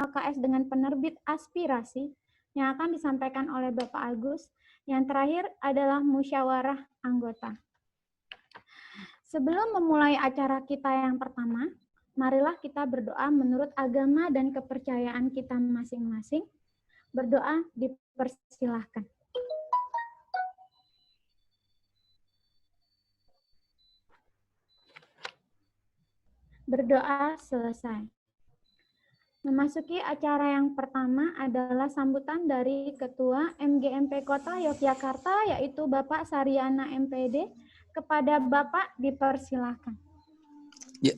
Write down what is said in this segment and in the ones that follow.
LKS dengan penerbit aspirasi yang akan disampaikan oleh Bapak Agus. Yang terakhir adalah musyawarah anggota. Sebelum memulai acara kita yang pertama, marilah kita berdoa menurut agama dan kepercayaan kita masing-masing. Berdoa dipersilahkan. Berdoa selesai. Memasuki acara yang pertama adalah sambutan dari Ketua MGMP Kota Yogyakarta, yaitu Bapak Saryana MPD. Kepada Bapak dipersilahkan. Ya,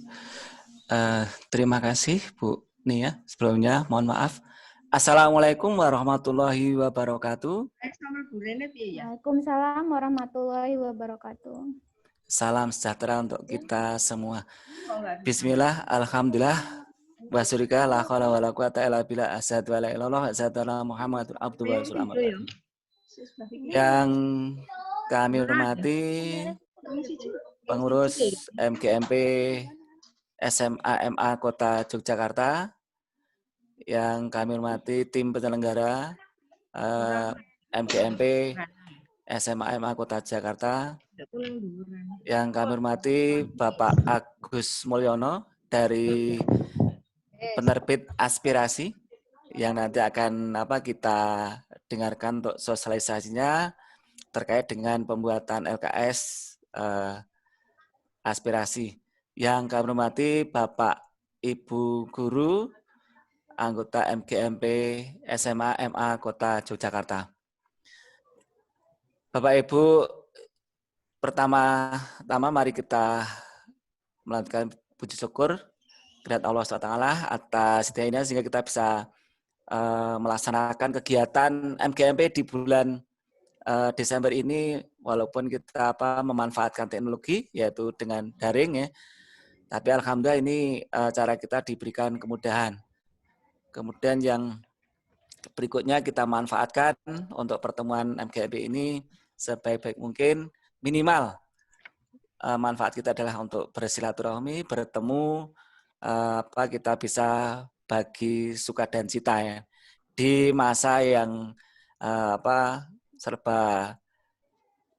terima kasih Bu Nia. Sebelumnya mohon maaf. Assalamualaikum warahmatullahi wabarakatuh. Waalaikumsalam warahmatullahi wabarakatuh. Salam sejahtera untuk kita semua. Bismillah, alhamdulillah, wasyurika la haula wala quwata illa billah, asyhadu alla ilaha illallah wa asyhadu anna Muhammadar abduhu wa rasuluh. Yang kami hormati pengurus MGMP SMA MA Kota Yogyakarta, yang kami hormati tim penyelenggara MGMP SMA MA Kota Jakarta, yang kami hormati Bapak Agus Mulyono dari penerbit aspirasi, yang nanti akan kita dengarkan untuk sosialisasinya terkait dengan pembuatan LKS aspirasi. Yang kami hormati Bapak Ibu Guru anggota MGMP SMA MA Kota Yogyakarta. Bapak Ibu, pertama-tama mari kita melanjutkan puji syukur kepada Allah SWT atas hidayahnya sehingga kita bisa melaksanakan kegiatan MGMP di bulan Desember ini, walaupun kita memanfaatkan teknologi yaitu dengan daring ya, tapi alhamdulillah ini cara kita diberikan kemudahan. Kemudian yang berikutnya kita manfaatkan untuk pertemuan MGMP ini sebaik-baik mungkin. Minimal manfaat kita adalah untuk bersilaturahmi, bertemu, kita bisa bagi suka dan cita ya di masa yang serba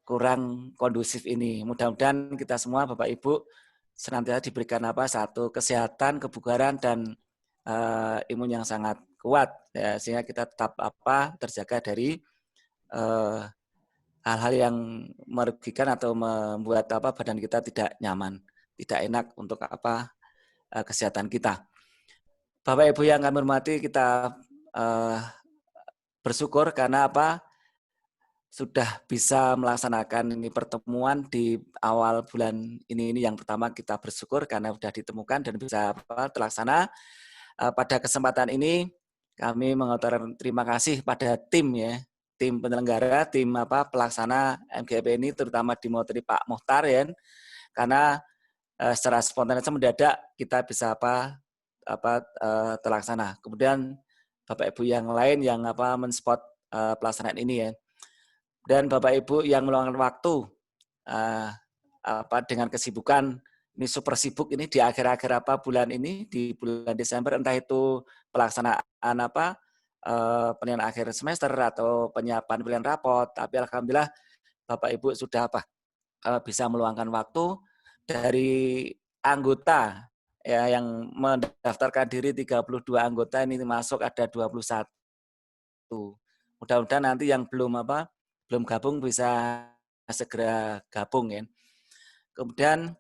kurang kondusif ini. Mudah-mudahan kita semua Bapak Ibu senantiasa diberikan satu kesehatan, kebugaran dan imun yang sangat kuat ya, sehingga kita tetap terjaga dari hal-hal yang merugikan atau membuat badan kita tidak nyaman, tidak enak untuk kesehatan kita. Bapak Ibu yang kami hormati, kita bersyukur karena sudah bisa melaksanakan ini pertemuan di awal bulan ini yang pertama. Kita bersyukur karena sudah ditemukan dan bisa terlaksana. Pada kesempatan ini kami mengucapkan terima kasih pada tim ya, tim penyelenggara, tim pelaksana MGMP ini, terutama dimoteri Pak Muhtar ya, karena secara spontan mendadak kita bisa terlaksana. Kemudian Bapak Ibu yang lain yang mensupport pelaksanaan ini ya, dan Bapak Ibu yang meluangkan waktu dengan kesibukan ini, super sibuk ini di akhir-akhir bulan ini, di bulan Desember, entah itu pelaksanaan penilaian akhir semester atau penyiapan pilihan rapot, tapi alhamdulillah Bapak Ibu sudah bisa meluangkan waktu. Dari anggota ya yang mendaftarkan diri 32 anggota ini masuk ada 21. Mudah-mudahan nanti yang belum gabung bisa segera gabung ya. Kemudian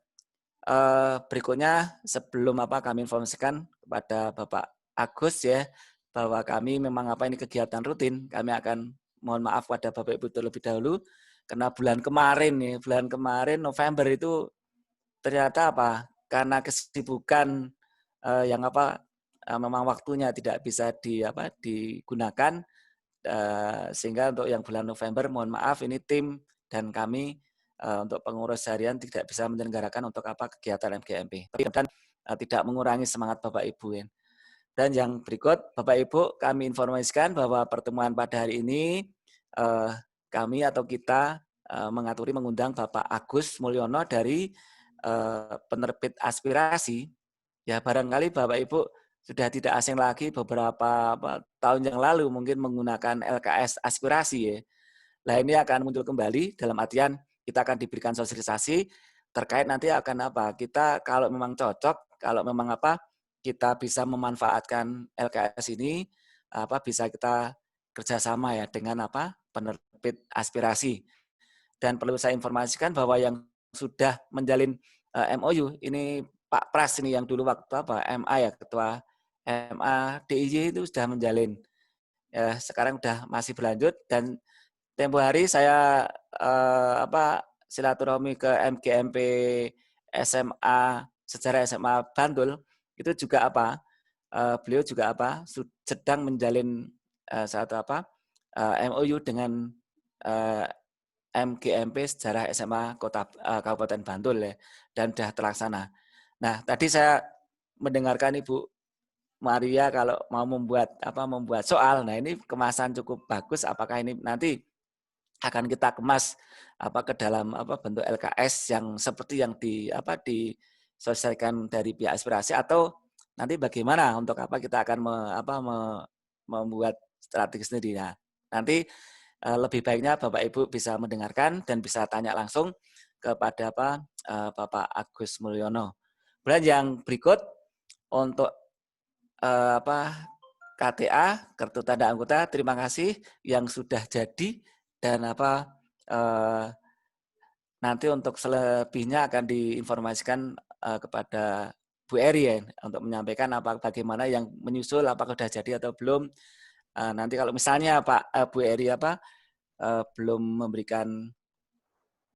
berikutnya sebelum kami informasikan kepada Bapak Agus ya, bahwa kami memang ini kegiatan rutin, kami akan mohon maaf pada Bapak Ibu terlebih dahulu karena bulan kemarin November itu ternyata karena kesibukan yang memang waktunya tidak bisa digunakan, sehingga untuk yang bulan November mohon maaf ini tim dan kami untuk pengurus harian tidak bisa menyelenggarakan untuk kegiatan MGMP. Dan tidak mengurangi semangat Bapak Ibu. Dan yang berikut Bapak Ibu, kami informasikan bahwa pertemuan pada hari ini kami atau kita mengundang Bapak Agus Mulyono dari penerbit aspirasi. Ya barangkali Bapak Ibu sudah tidak asing lagi beberapa tahun yang lalu mungkin menggunakan LKS aspirasi ya. Nah ini akan muncul kembali dalam artian kita akan diberikan sosialisasi terkait nanti akan apa. Kita kalau memang cocok, kalau memang apa kita bisa memanfaatkan LKS ini, bisa kita kerjasama ya dengan apa penerbit aspirasi. Dan perlu saya informasikan bahwa yang sudah menjalin MOU ini Pak Pras ini yang dulu waktu MA ya ketua MA DIY itu sudah menjalin. Ya, sekarang sudah masih berlanjut dan tempo hari saya silaturahmi ke MGMP SMA Sejarah SMA Bantul itu juga beliau juga sedang menjalin MOU dengan MGMP Sejarah SMA Kota Kabupaten Bantul ya dan sudah terlaksana. Nah, tadi saya mendengarkan Ibu Maria kalau mau membuat soal. Nah, ini kemasan cukup bagus. Apakah ini nanti akan kita kemas ke dalam bentuk LKS yang seperti yang disosialisasikan dari pihak aspirasi atau nanti bagaimana untuk kita akan membuat strategi sendiri. Nah, nanti lebih baiknya Bapak Ibu bisa mendengarkan dan bisa tanya langsung kepada Bapak Agus Mulyono. Kemudian yang berikut untuk KTA, kartu tanda anggota, terima kasih yang sudah jadi dan nanti untuk selebihnya akan diinformasikan kepada Bu Eri ya untuk menyampaikan bagaimana yang menyusul apakah sudah jadi atau belum. Nanti kalau misalnya Bu Eri belum memberikan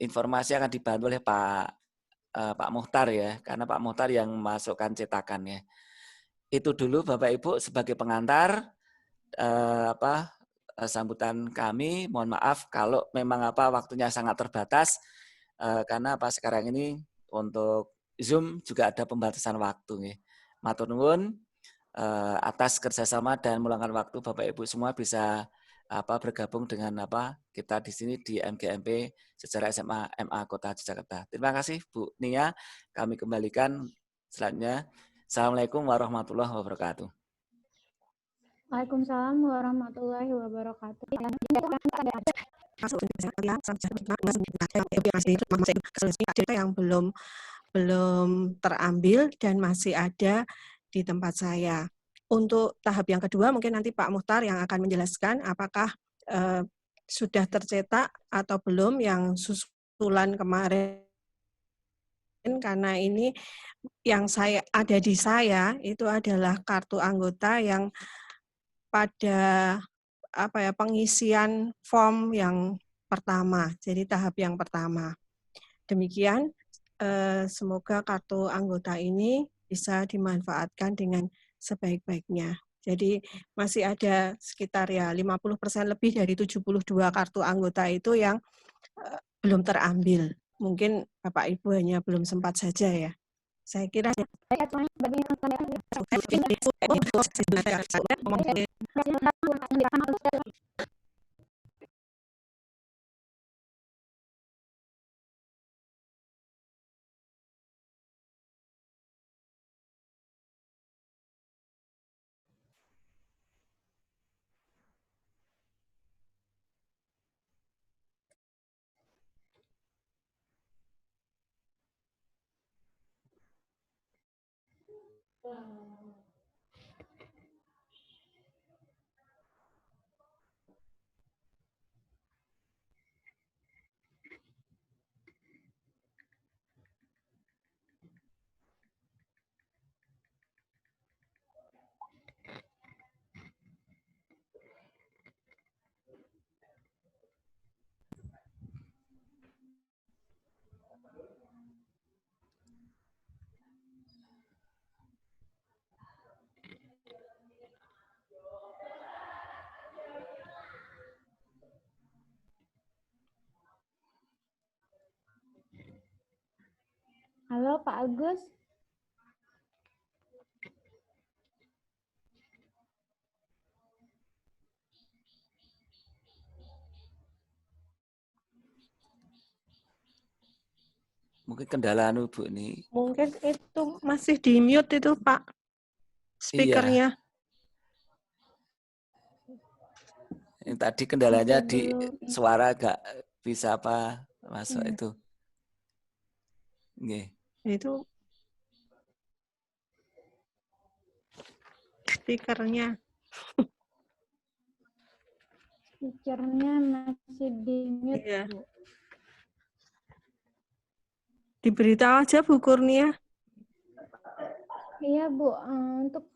informasi akan dibantu oleh Pak Muhtar ya, karena Pak Muhtar yang memasukkan cetakan ya. Itu dulu Bapak Ibu sebagai pengantar sambutan kami. Mohon maaf kalau memang waktunya sangat terbatas karena sekarang ini untuk Zoom juga ada pembatasan waktu nih. Matur nuwun atas kerjasama dan meluangkan waktu Bapak Ibu semua bisa bergabung dengan kita di sini di MGMP Sejarah SMA MA Kota Yogyakarta. Terima kasih Bu Nia. Kami kembalikan selanjutnya. Assalamualaikum warahmatullahi wabarakatuh. Waalaikumsalam warahmatullahi wabarakatuh. Cerita yang belum terambil dan masih ada di tempat saya. Untuk tahap yang kedua mungkin nanti Pak Muhtar yang akan menjelaskan apakah sudah tercetak atau belum yang susulan kemarin, karena ini yang ada di saya itu adalah kartu anggota yang pada pengisian form yang pertama, jadi tahap yang pertama. Demikian, semoga kartu anggota ini bisa dimanfaatkan dengan sebaik-baiknya. Jadi masih ada sekitar 50% lebih dari 72 kartu anggota itu yang belum terambil. Mungkin Bapak Ibu hanya belum sempat saja ya. Saya kira Halo Pak Agus. Mungkin kendala Bu ini. mungkin itu masih di mute itu Pak. speakernya. Ini tadi kendalanya Masih di belum. suara agak bisa apa masuk Iya. itu. Nggih. Itu speakernya. Speakernya masih di mute, Iya. Bu. Diberitahu aja Bu Kurnia. Iya, Bu. Untuk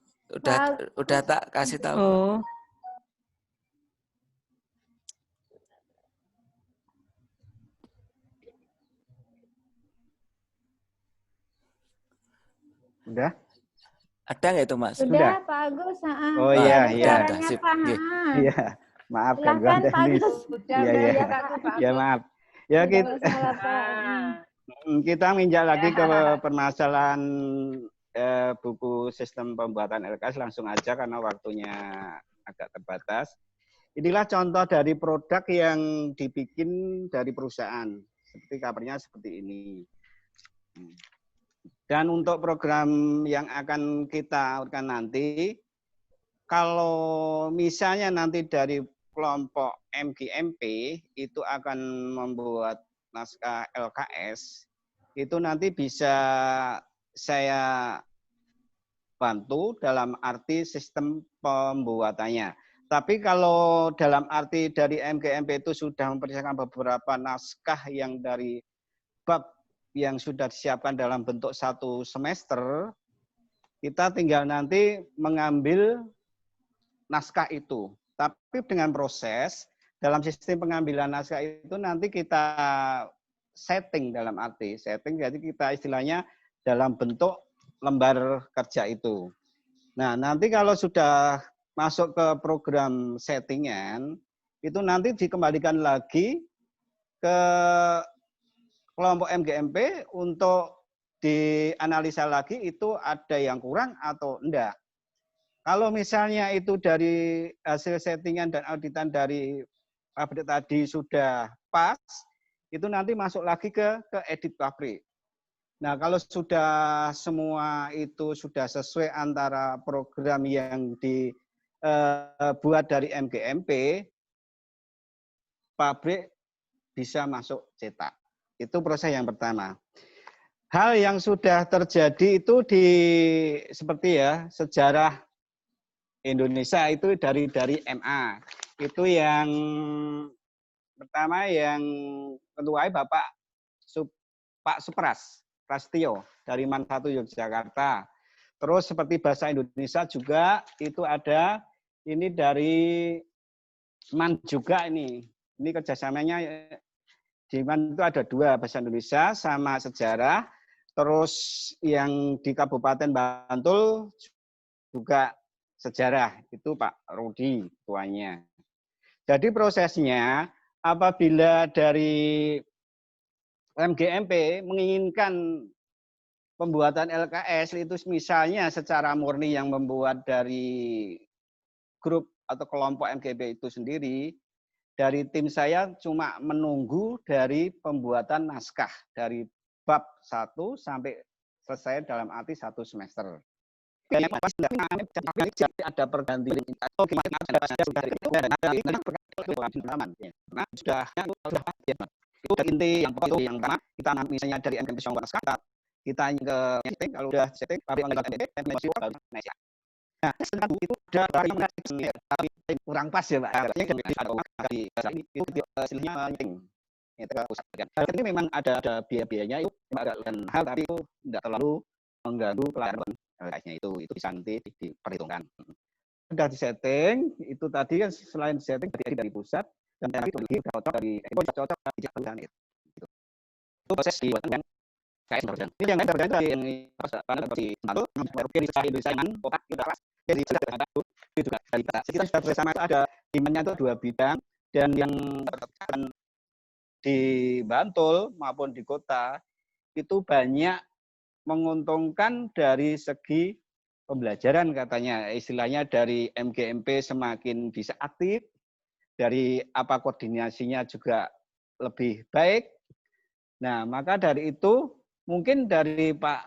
Udah tak kasih tahu. Oh. Udah? Ada nggak itu, Mas? Sudah, Pak Agus. Oh Sudah iya, ada iya. suaranya, Sip. Pak. Nggih. Iya, maaf Silahkan, gangguan Pak teknis. Agus. Iya, iya. Ya, Pak. Ya maaf. Ya Tidak kita, masalah, Pak. kita menginjak lagi ke permasalahan buku sistem pembuatan LKS langsung aja karena waktunya agak terbatas. Inilah contoh dari produk yang dibikin dari perusahaan. Seperti covernya seperti ini. Dan untuk program yang akan kita akan nanti, kalau misalnya nanti dari kelompok MGMP itu akan membuat naskah LKS, itu nanti bisa saya bantu dalam arti sistem pembuatannya. Tapi kalau dalam arti dari MGMP itu sudah mempersiapkan beberapa naskah yang dari bab yang sudah disiapkan dalam bentuk satu semester, kita tinggal nanti mengambil naskah itu. Tapi dengan proses, dalam sistem pengambilan naskah itu nanti kita setting dalam arti. Setting jadi kita istilahnya dalam bentuk lembar kerja itu. Nah, nanti kalau sudah masuk ke program settingan, itu nanti dikembalikan lagi ke kelompok MGMP untuk dianalisa lagi itu ada yang kurang atau enggak. Kalau misalnya itu dari hasil settingan dan auditan dari pabrik tadi sudah pas, itu nanti masuk lagi ke edit pabrik. Nah, kalau sudah semua itu sudah sesuai antara program yang dibuat dari MGMP, pabrik bisa masuk cetak. Itu proses yang pertama. Hal yang sudah terjadi itu seperti ya sejarah Indonesia itu dari MA. Itu yang pertama yang ketuanya Pak Supras Prastio dari Man 1 Yogyakarta. Terus seperti bahasa Indonesia juga itu ada ini dari Man juga ini. Ini kerjasamanya di Man itu ada 2, bahasa Indonesia sama sejarah. Terus yang di Kabupaten Bantul juga sejarah, itu Pak Rudi tuanya. Jadi prosesnya apabila dari MGMP menginginkan pembuatan LKS itu misalnya secara murni yang membuat dari grup atau kelompok MGMP itu sendiri, dari tim saya cuma menunggu dari pembuatan naskah dari bab 1 sampai selesai dalam arti 1 semester. Ada pergantian atau gimana sudah itu inti yang pertama kita misalnya dari MGMP naskah kita ke setting, kalau udah setting pabrik MGMP baru naik. Nah, itu udah tapi kurang pas ya, Pak. Itu hasilnya ini memang ada biaya-biayanya itu agak hal, tapi itu tidak terlalu mengganggu pelayanan LKS-nya itu bisa nanti diperhitungkan. Sudah di setting, itu tadi kan selain setting dari pusat dan itu cocok dari cocok itu proses dibuat kayak berjalan. Ini yang berjalan itu yang di Bantul, Indonesia kotak kita jadi itu juga kita sudah bersama ada dimana itu 2 bidang dan yang di Bantul maupun di kota itu banyak menguntungkan dari segi pembelajaran katanya, istilahnya dari MGMP semakin bisa aktif, dari apa koordinasinya juga lebih baik. Nah, maka dari itu mungkin dari Pak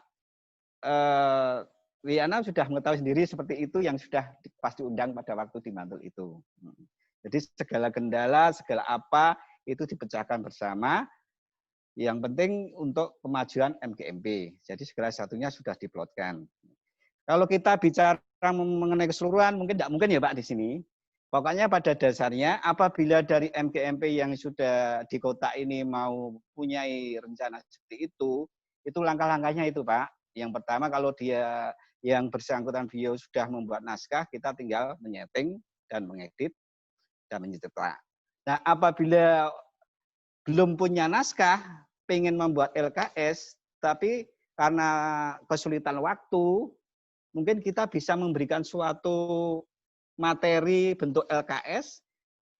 Wiana sudah mengetahui sendiri seperti itu yang sudah pasti undang pada waktu di Mantul itu. Jadi segala kendala, segala apa itu dipecahkan bersama. Yang penting untuk kemajuan MGMP. Jadi segala satunya sudah diplotkan. Kalau kita bicara mengenai keseluruhan, mungkin tidak mungkin ya Pak di sini. Pokoknya pada dasarnya apabila dari MGMP yang sudah di kota ini mau punyai rencana seperti itu langkah-langkahnya itu Pak. Yang pertama kalau dia yang bersangkutan beliau sudah membuat naskah, kita tinggal menyeting dan mengedit dan mencetak. Nah apabila belum punya naskah, pengen membuat LKS, tapi karena kesulitan waktu, mungkin kita bisa memberikan suatu materi bentuk LKS,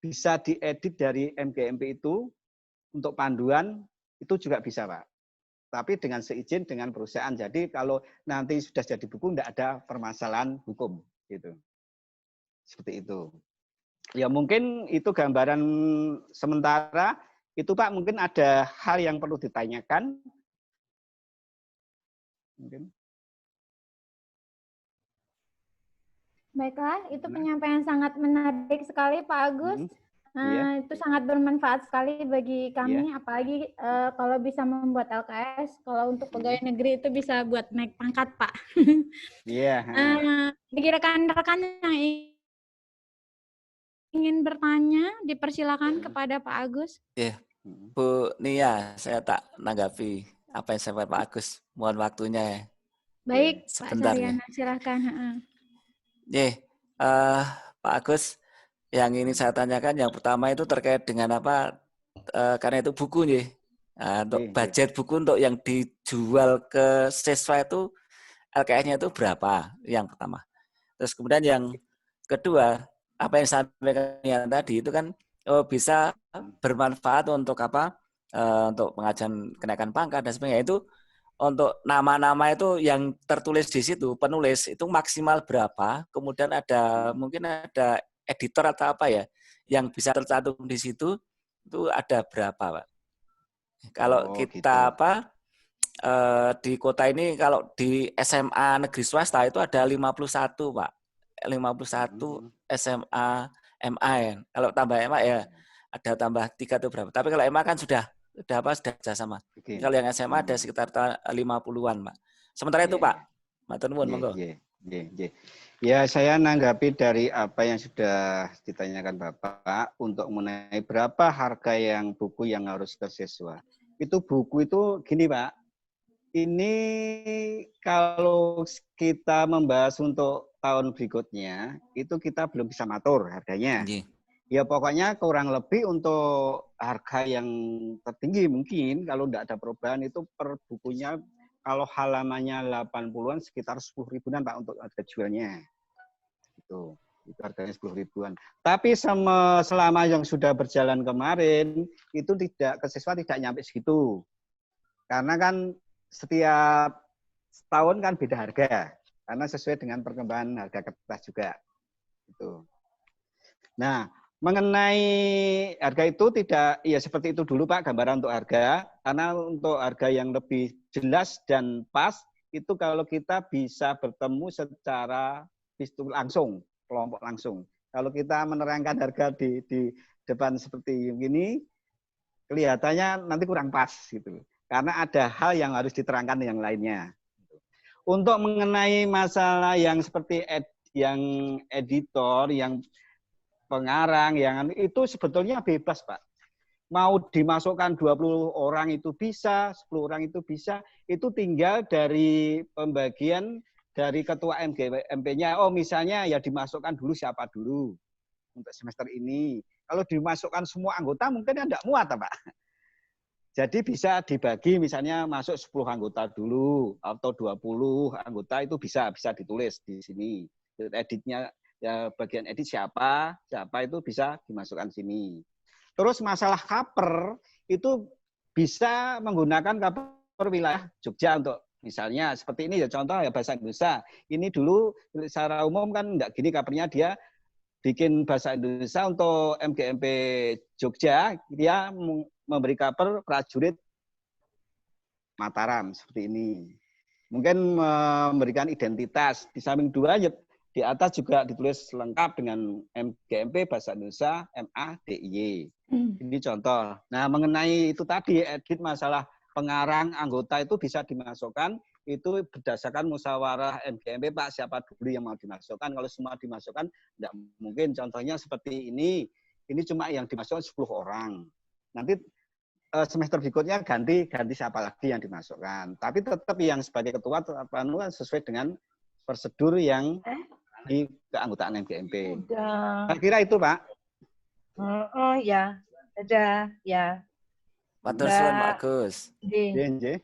bisa diedit dari MGMP itu untuk panduan, itu juga bisa Pak. Tapi dengan seizin dengan perusahaan. Jadi kalau nanti sudah jadi buku, tidak ada permasalahan hukum. Gitu. Seperti itu. Ya mungkin itu gambaran sementara. Itu Pak, mungkin ada hal yang perlu ditanyakan. Mungkin. Baiklah, itu penyampaian sangat menarik sekali Pak Agus. Itu sangat bermanfaat sekali bagi kami, apalagi kalau bisa membuat LKS. Kalau untuk pegawai negeri itu bisa buat naik pangkat Pak. Bagi rekan-rekan yang ingin bertanya, dipersilakan kepada Pak Agus. Bu Nia, saya tak nanggapi apa yang saya Pak Agus. Mohon waktunya ya. Baik, sebentar Pak Saryana, silahkan. Pak Agus, yang ini saya tanyakan yang pertama itu terkait dengan apa? Karena itu buku nih. Untuk budget buku untuk yang dijual ke siswa itu LKS-nya itu berapa? Yang pertama. Terus kemudian yang kedua, apa yang saya sampaikan tadi itu kan bisa bermanfaat untuk apa? Untuk pengajian kenaikan pangkat dan sebagainya. Itu untuk nama-nama itu yang tertulis di situ, penulis itu maksimal berapa, kemudian ada mungkin ada editor atau apa ya, yang bisa tercantum di situ, itu ada berapa Pak? Kalau kita gitu. Di kota ini, kalau di SMA negeri swasta itu ada 51 Pak, 51 SMA MA. Kalau tambah MA ya ada tambah 3 atau berapa, tapi kalau MA kan sudah sama. Kalau yang SMA ada sekitar 50-an, Pak. Sementara itu, Pak. Matur nuwun, monggo. Ya, saya nanggapi dari apa yang sudah ditanyakan Bapak untuk mengenai berapa harga yang buku yang harus ke siswa. Itu buku itu gini, Pak. Ini kalau kita membahas untuk tahun berikutnya, itu kita belum bisa matur harganya. Ya pokoknya kurang lebih untuk harga yang tertinggi mungkin kalau tidak ada perubahan itu per bukunya kalau halamannya 80-an sekitar 10 ribuan Pak untuk harga jualnya. Itu harganya 10 ribuan. Tapi selama yang sudah berjalan kemarin itu tidak ke siswa tidak nyampe segitu. Karena kan setiap tahun kan beda harga karena sesuai dengan perkembangan harga kertas juga. Itu. Nah, mengenai harga itu tidak ya seperti itu dulu Pak gambaran untuk harga, karena untuk harga yang lebih jelas dan pas itu kalau kita bisa bertemu secara langsung, kelompok langsung. Kalau kita menerangkan harga di depan seperti ini kelihatannya nanti kurang pas gitu. Karena ada hal yang harus diterangkan yang lainnya. Untuk mengenai masalah yang seperti yang editor, yang pengarang, yang itu sebetulnya bebas, Pak. Mau dimasukkan 20 orang itu bisa, 10 orang itu bisa, itu tinggal dari pembagian dari ketua MGMP-nya. Oh, misalnya ya dimasukkan dulu siapa dulu untuk semester ini. Kalau dimasukkan semua anggota mungkin tidak muat, Pak. Jadi bisa dibagi misalnya masuk 10 anggota dulu atau 20 anggota itu bisa ditulis di sini. Editnya ya bagian edit siapa itu bisa dimasukkan sini. Terus masalah cover itu bisa menggunakan cover wilayah Jogja untuk misalnya seperti ini ya contoh ya bahasa Indonesia. Ini dulu secara umum kan enggak gini covernya dia bikin bahasa Indonesia untuk MGMP Jogja dia memberi cover prajurit Mataram seperti ini. mungkin memberikan identitas. Di samping 2 ya di atas juga ditulis lengkap dengan MGMP Bahasa Indonesia MA DIY. Ini contoh. Nah, mengenai itu tadi edit masalah pengarang anggota itu bisa dimasukkan itu berdasarkan musyawarah MGMP Pak, siapa dulu yang mau dimasukkan. Kalau semua dimasukkan tidak mungkin. Contohnya seperti ini cuma yang dimasukkan 10 orang. Nanti semester berikutnya ganti siapa lagi yang dimasukkan. Tapi tetap yang sebagai ketua sesuai dengan prosedur yang di keanggotaan MGMP. Saya kira itu Pak. Oh ya, ada ya. Matur suwun Pak Agus. Nggih.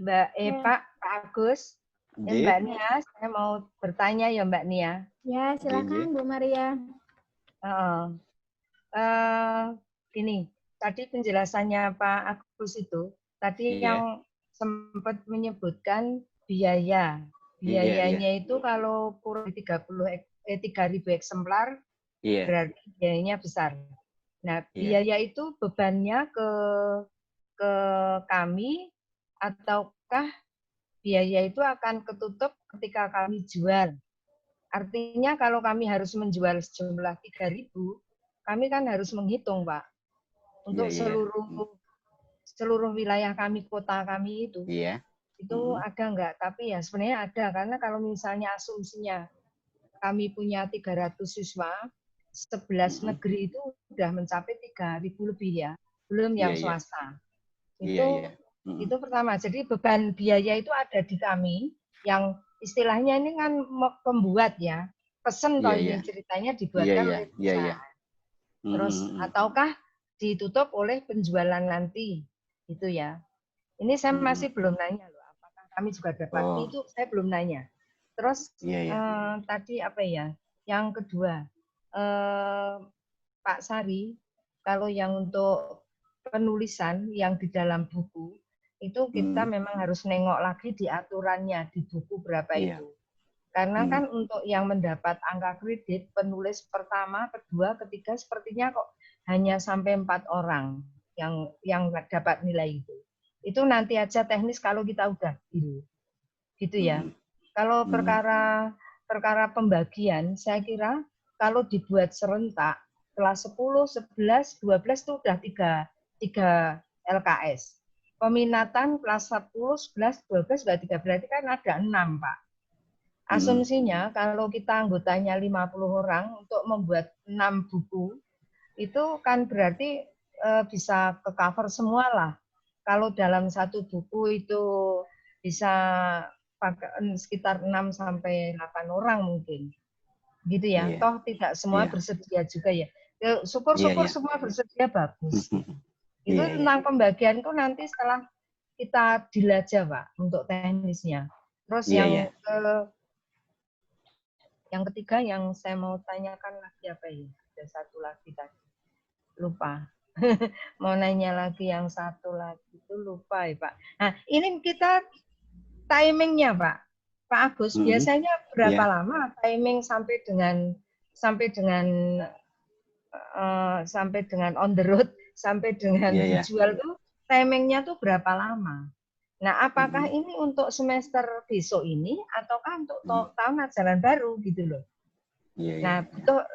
Mbak Pak Agus, Mbak Nia, saya mau bertanya ya Mbak Nia. Ya, silakan Bu Maria. Gini, tadi penjelasannya Pak Agus itu, tadi yang sempat menyebutkan biaya. Biayanya itu kalau kurang 3.000 eksemplar, berarti biayanya besar. Nah, biaya itu bebannya ke kami, ataukah biaya itu akan ketutup ketika kami jual? Artinya kalau kami harus menjual sejumlah 3.000, kami kan harus menghitung, Pak. Untuk seluruh wilayah kami, kota kami itu. Itu ada enggak? Tapi ya sebenarnya ada, karena kalau misalnya asumsinya kami punya 300 siswa, 11 negeri itu sudah mencapai 3.000 lebih ya, belum yang swasta. Itu pertama. Jadi beban biaya itu ada di kami, yang istilahnya ini kan pembuat ya, pesen kalau ini ceritanya dibuatkan oleh perusahaan. Terus ataukah ditutup oleh penjualan nanti, gitu ya. Ini saya masih belum nanya loh, apakah kami juga dapat itu saya belum nanya. Terus tadi apa ya? Yang kedua, Pak Sari, kalau yang untuk penulisan yang di dalam buku itu kita memang harus nengok lagi di aturannya di buku berapa itu. Karena kan untuk yang mendapat angka kredit penulis pertama, kedua, ketiga sepertinya kok hanya sampai 4 orang yang dapat nilai itu. Itu nanti aja teknis kalau kita udah gitu ya. Kalau perkara pembagian, saya kira kalau dibuat serentak kelas 10, 11, 12 itu udah 3 LKS. Peminatan kelas 10, 11, 12 sudah 3, berarti kan ada 6, Pak. Asumsinya kalau kita anggotanya 50 orang untuk membuat 6 buku, itu kan berarti bisa ke cover semua lah. Kalau dalam satu buku itu bisa sekitar 6 sampai 8 orang mungkin. Gitu ya. Toh tidak semua bersedia juga ya. Syukur-syukur semua bersedia bagus. Itu tentang pembagian itu nanti setelah kita deal aja, Pak, untuk teknisnya. Terus yang ketiga yang saya mau tanyakan lagi apa ya? Ada satu lagi tadi. Lupa. Mau nanya lagi yang satu lagi itu lupa ya, Pak. Nah, ini kita timingnya, Pak. Pak Agus, biasanya berapa lama timing sampai dengan on the road, sampai dengan dijual tuh timingnya tuh berapa lama? Nah, apakah ini untuk semester besok ini ataukah untuk tahun ajaran baru gitu loh? Nah,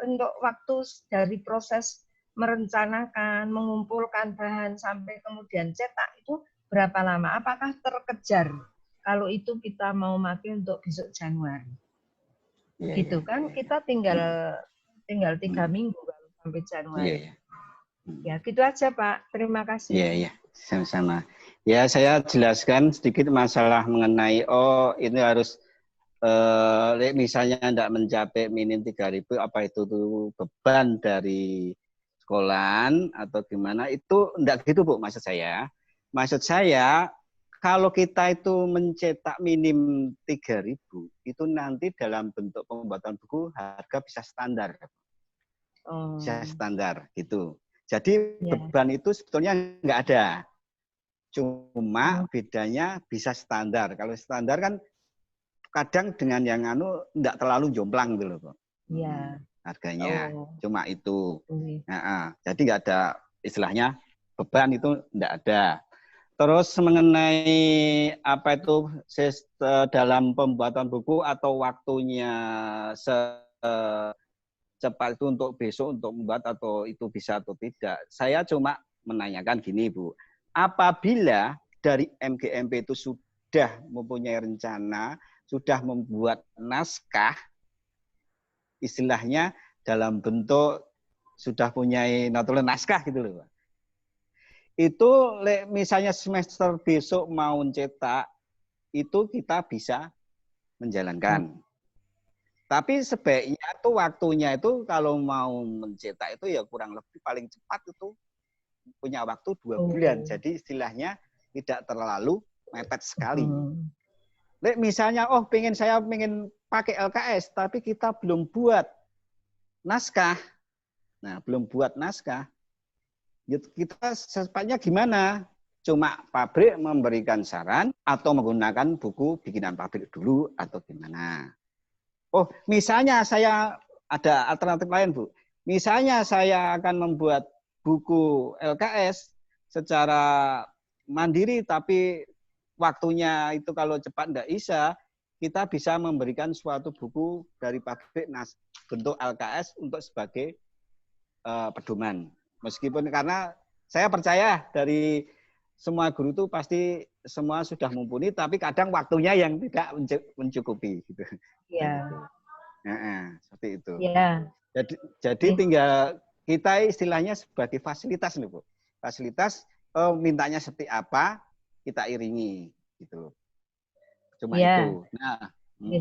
untuk waktu dari proses merencanakan, mengumpulkan bahan sampai kemudian cetak itu berapa lama? Apakah terkejar kalau itu kita mau pakai untuk besok Januari? Gitu kan? Kita tinggal 3 minggu kalau sampai Januari. Ya, gitu aja Pak. Terima kasih. Iya, sama-sama. Ya, saya jelaskan sedikit masalah mengenai ini harus misalnya tidak mencapai minim 3.000, apa itu tuh beban dari sekolahan atau gimana, itu enggak gitu Bu maksud saya. Maksud saya kalau kita itu mencetak minim 3.000 itu nanti dalam bentuk pembuatan buku harga bisa standar. Bisa standar gitu. Jadi beban itu sebetulnya enggak ada. Cuma bedanya bisa standar. Kalau standar kan kadang dengan yang enggak terlalu jomplang gitu loh, Pak. Iya. Harganya cuma itu. Jadi enggak ada istilahnya beban itu enggak ada. Terus mengenai apa itu dalam pembuatan buku atau waktunya secepat itu untuk besok untuk membuat atau itu bisa atau tidak. Saya cuma menanyakan gini, Bu. Apabila dari MGMP itu sudah mempunyai rencana, sudah membuat naskah, istilahnya dalam bentuk sudah punya notulen naskah gitu loh, Pak. Itu misalnya semester besok mau cetak, itu kita bisa menjalankan. Tapi sebaiknya tuh waktunya itu kalau mau mencetak itu ya kurang lebih paling cepat itu punya waktu 2 bulan. Jadi istilahnya tidak terlalu mepet sekali. Misalnya, saya pengen pakai LKS, tapi kita belum buat naskah. Nah, belum buat naskah. Kita secepatnya gimana? Cuma pabrik memberikan saran atau menggunakan buku bikinan pabrik dulu atau gimana? Misalnya saya ada alternatif lain, Bu. Misalnya saya akan membuat buku LKS secara mandiri, tapi waktunya itu kalau cepat tidak bisa, kita bisa memberikan suatu buku dari pabrik bentuk LKS untuk sebagai pedoman. Meskipun karena saya percaya dari semua guru itu pasti semua sudah mumpuni, tapi kadang waktunya yang tidak mencukupi. Gitu. Iya. Seperti itu. Iya. Jadi tinggal kita istilahnya sebagai fasilitas nih, Bu. Fasilitas mintanya seperti apa kita iringi gitu. Cuma itu. Nah,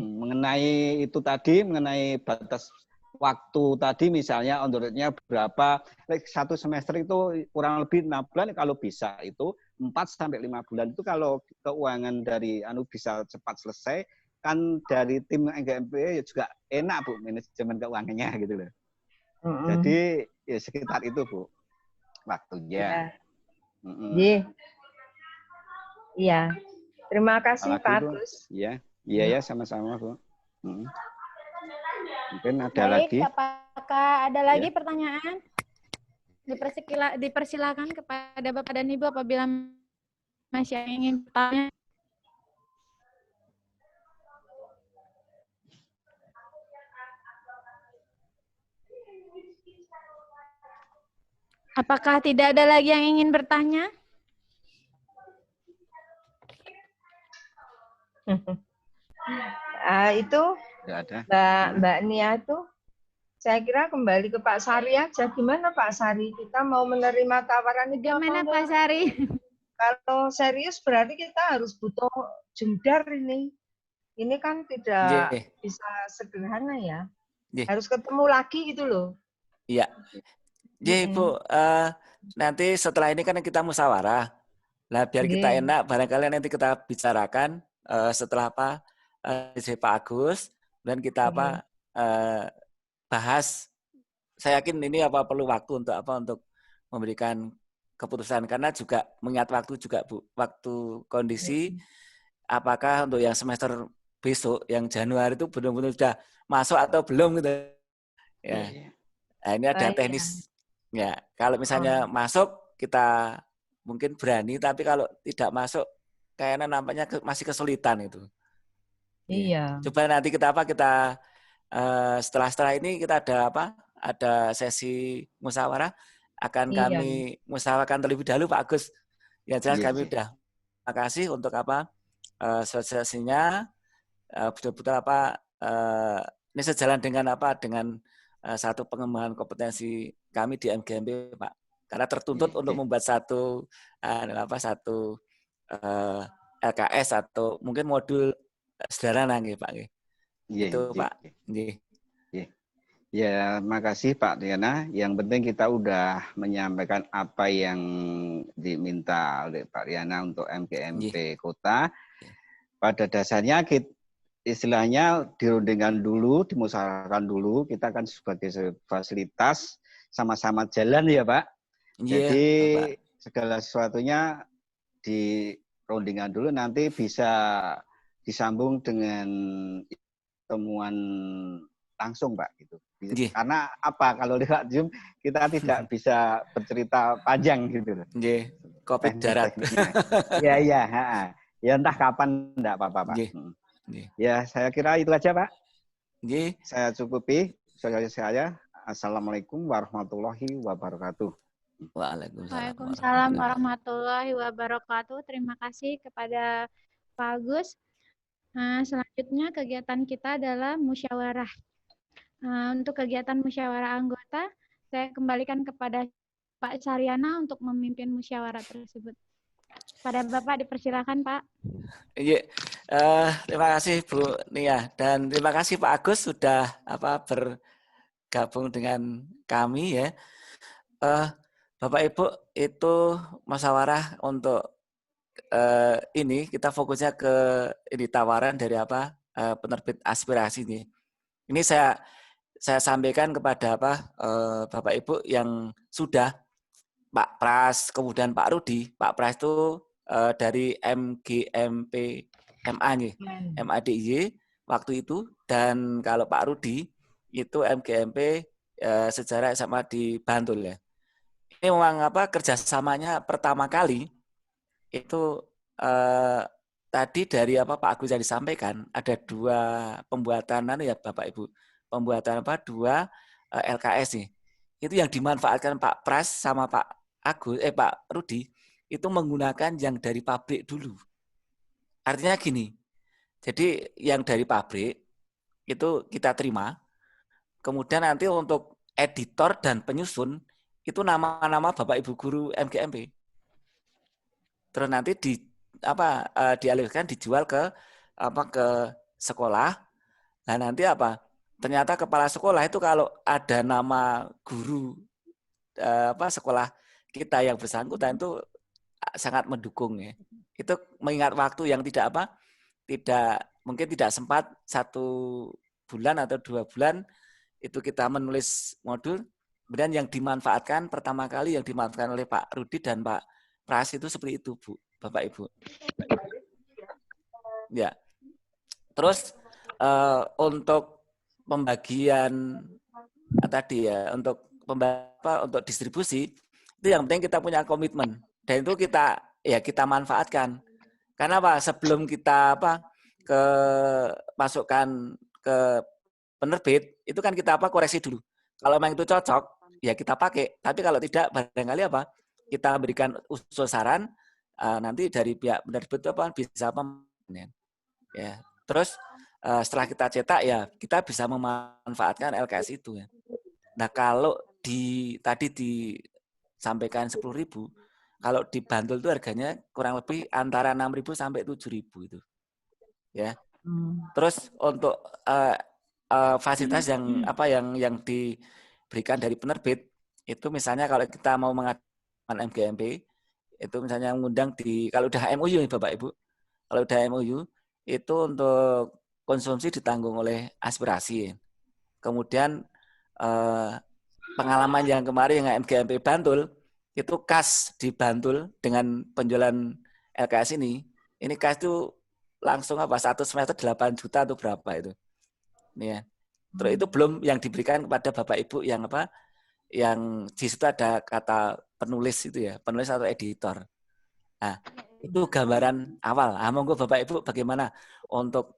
mengenai itu tadi, mengenai batas waktu tadi misalnya on the rate-nya berapa, satu semester itu kurang lebih 6 bulan, kalau bisa itu 4-5 bulan itu kalau keuangan dari bisa cepat selesai, kan dari tim NGMP juga enak, Bu, manajemen keuangannya gitu loh. Jadi ya sekitar itu, Bu, waktunya. Iya. Terima kasih Pak Agus. Iya, sama-sama, Bu. Mungkin ada lagi. Apakah ada lagi pertanyaan? Dipersilakan kepada Bapak dan Ibu apabila masih ingin bertanya. Apakah tidak ada lagi yang ingin bertanya? Itu Mbak Nia itu saya kira kembali ke Pak Sari aja. Gimana Pak Sari? Kita mau menerima tawaran itu? Gimana Pak Sari? Kalau serius berarti kita harus butuh jemdar ini. Ini kan tidak bisa sederhana ya. Harus ketemu lagi gitu loh. Iya. Jadi Bu, nanti setelah ini kan kita musyawarah. Nah, biar kita enak, barangkali nanti kita bicarakan setelah Pak Agus, dan kita bahas. Saya yakin ini perlu waktu untuk memberikan keputusan, karena juga mengingat waktu juga, Bu, waktu kondisi apakah untuk yang semester besok yang Januari itu benar-benar sudah masuk atau belum gitu ya. Nah, ini ada teknis ya. Kalau misalnya masuk kita mungkin berani, tapi kalau tidak masuk kayaknya nampaknya masih kesulitan itu. Iya. Coba nanti kita setelah ini kita ada sesi musyawarah, akan kami musyawarahkan terlebih dahulu Pak Agus. Ya jelas kami udah terima kasih untuk sesinya betul-betul ini sejalan dengan dengan satu pengembangan kompetensi kami di MGMP, Pak. Karena tertuntut untuk membuat satu LKS atau mungkin modul sederhana nggih, Pak nggih. Itu Pak. Nggih. Ya, makasih Pak Diana. Yang penting kita udah menyampaikan apa yang diminta oleh Pak Diana untuk MGMP Kota. Pada dasarnya istilahnya dirundingkan dulu, dimusyawarahkan dulu. Kita kan sebagai fasilitas sama-sama jalan ya Pak. Jadi segala sesuatunya dirundingkan dulu, nanti bisa disambung dengan temuan langsung Pak gitu. Karena kalau lewat Zoom kita tidak bisa bercerita panjang gitu. Kopi darat. Ya, iya. Ya entah kapan, enggak apa-apa, Pak. Nggih. Nggih. Ya, saya kira itu aja, Pak. Nggih. Saya cukupi. Saya. Assalamualaikum warahmatullahi wabarakatuh. Waalaikumsalam warahmatullahi wabarakatuh. Terima kasih kepada Pak Agus. Selanjutnya kegiatan kita adalah musyawarah. Untuk kegiatan musyawarah anggota, saya kembalikan kepada Pak Saryana untuk memimpin musyawarah tersebut. Pada Bapak dipersilakan, Pak. Iya, terima kasih Bu Nia dan terima kasih Pak Agus sudah bergabung dengan kami ya. Bapak Ibu itu musyawarah untuk ini kita fokusnya ke ini tawaran dari penerbit aspirasi ini. Ini saya sampaikan kepada Bapak Ibu yang sudah Pak Pras, kemudian Pak Rudi. Pak Pras itu dari MGMP MA nih, MADIY waktu itu, dan kalau Pak Rudi itu MGMP sejarah SMA di Bantul ya. Ini memang kerjasamanya pertama kali itu tadi dari Pak Agus yang disampaikan ada 2 pembuatan ya Bapak Ibu, pembuatan 2 LKS nih. Itu yang dimanfaatkan Pak Pras sama Pak Rudi itu menggunakan yang dari pabrik dulu. Artinya gini, jadi yang dari pabrik itu kita terima, kemudian nanti untuk editor dan penyusun itu nama-nama Bapak Ibu guru MGMP. Terus nanti dialihkan dijual ke sekolah. Nah nanti ternyata kepala sekolah itu kalau ada nama guru sekolah kita yang bersangkutan itu sangat mendukung ya. Itu mengingat waktu yang mungkin tidak sempat 1 bulan atau 2 bulan itu kita menulis modul. Kemudian yang dimanfaatkan pertama kali yang dimanfaatkan oleh Pak Rudi dan Pak Pras itu seperti itu Bu, Bapak Ibu. Ya. Terus untuk pembagian tadi ya untuk distribusi itu yang penting kita punya komitmen dan itu kita manfaatkan. Karena sebelum kita masukkan ke penerbit itu kan kita koreksi dulu. Kalau memang itu cocok ya kita pakai. Tapi kalau tidak barangkali kita berikan usul saran nanti dari pihak penerbit itu bisa ya. Terus setelah kita cetak ya kita bisa memanfaatkan LKS itu ya. Nah kalau tadi disampaikan 10.000, kalau di Bantul itu harganya kurang lebih antara 6.000 sampai 7.000 itu. Ya. Terus untuk fasilitas yang diberikan dari penerbit itu misalnya kalau kita mau mengadakan MGMP itu misalnya mengundang kalau udah MOU nih Bapak Ibu. Kalau udah MOU itu untuk konsumsi ditanggung oleh aspirasi. Kemudian pengalaman yang kemarin yang MGMP Bantul itu kas di Bantul dengan penjualan LKS ini kas itu langsung 1 semester 8 juta atau berapa itu. Ini ya. Terus itu belum yang diberikan kepada Bapak Ibu yang yang di situ ada kata penulis itu ya, penulis atau editor. Nah, itu gambaran awal. Monggo Bapak Ibu bagaimana untuk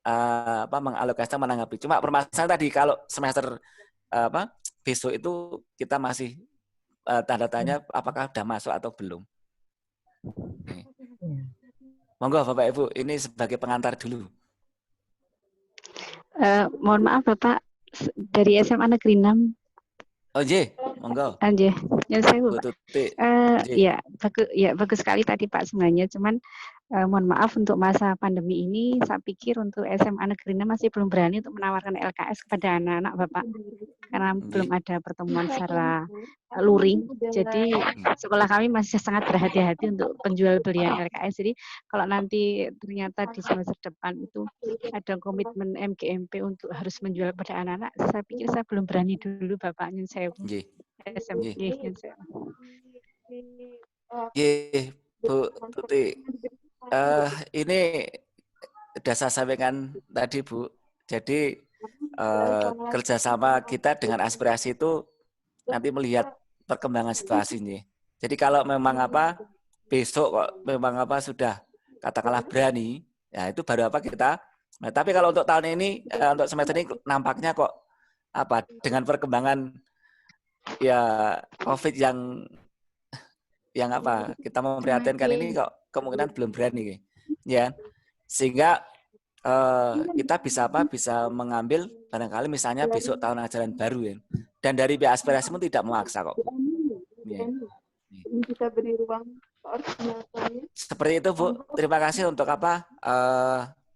mengalokasikan menanggapi. Cuma permasalahan tadi kalau semester besok itu kita masih tanda tanya apakah sudah masuk atau belum. Nih. Monggo Bapak Ibu, ini sebagai pengantar dulu. Mohon maaf Bapak, dari SMA Negeri 6. Oh iya, monggo. Anjir, yang saya Bu. Bagus sekali tadi Pak sebenarnya, cuman mohon maaf untuk masa pandemi ini saya pikir untuk SMA Negeri 6 masih belum berani untuk menawarkan LKS kepada anak-anak Bapak karena belum ada pertemuan secara luring. Jadi sekolah kami masih sangat berhati-hati untuk penjual belian LKS. Jadi kalau nanti ternyata di semester depan itu ada komitmen MGMP untuk harus menjual kepada anak-anak, saya pikir saya belum berani dulu Bapak nyun sewu. Bu Tuti. Ini sudah saya sampaikan tadi Bu. Jadi kerjasama kita dengan aspirasi itu nanti melihat perkembangan situasi ini. Jadi kalau memang besok kok memang sudah katakanlah berani, ya itu baru kita. Nah, tapi kalau untuk tahun ini, untuk semester ini nampaknya kok dengan perkembangan ya COVID yang kita memprihatinkan ini kok kemungkinan belum berani, ya. Sehingga kita bisa mengambil barangkali misalnya besok tahun ajaran baru, ya. Dan dari pihak aspirasi pun tidak memaksa kok. Ya. Bisa beri ruang koordinasinya. Seperti itu, Bu. Terima kasih untuk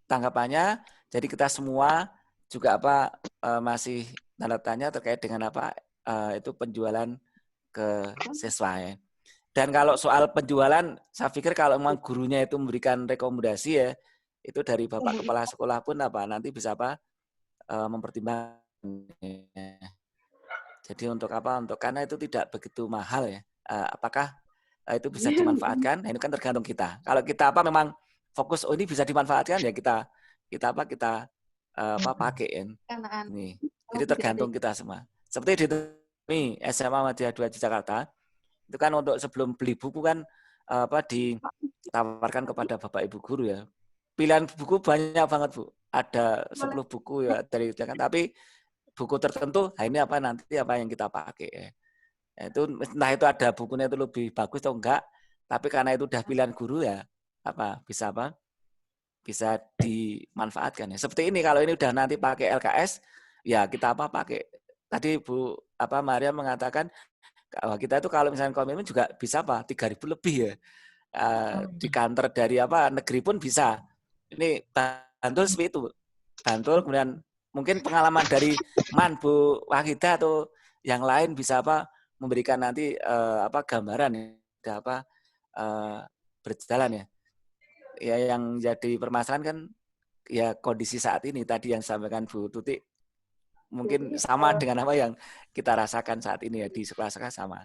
tanggapannya. Jadi kita semua juga masih tanda tanya terkait dengan itu penjualan ke siswa, ya. Dan kalau soal penjualan, saya pikir kalau memang gurunya itu memberikan rekomendasi, ya, itu dari Bapak Kepala Sekolah pun nanti bisa mempertimbangkan. Jadi untuk karena itu tidak begitu mahal, ya. Apakah itu bisa dimanfaatkan? Nah, ini kan tergantung kita. Kalau kita memang fokus ini bisa dimanfaatkan, ya kita pakai, ya. Nih. Jadi tergantung kita semua. Seperti di SMA Muhammadiyah 2 Jakarta, itu kan untuk sebelum beli buku kan ditawarkan kepada Bapak Ibu guru, ya. Pilihan buku banyak banget, Bu. Ada 10 buku, ya, dari Jakarta, tapi buku tertentu, ini nanti yang kita pakai, ya. Itu entah itu ada bukunya itu lebih bagus atau enggak, tapi karena itu udah pilihan guru, ya bisa dimanfaatkan, ya. Seperti ini, kalau ini udah nanti pakai LKS, ya kita pakai. Tadi Bu Maria mengatakan kita itu kalau misalnya komitmen juga bisa 3.000 lebih, ya. Di kantor dari negeri pun bisa. Ini Bantul seperti itu, Bantul. Kemudian mungkin pengalaman dari Bu Wahida atau yang lain bisa memberikan nanti gambaran, ya, berjalan, ya. Ya, yang jadi permasalahan kan ya kondisi saat ini tadi yang disampaikan Bu Tuti mungkin sama dengan apa yang kita rasakan saat ini, ya, di sekolah-sekolah sama.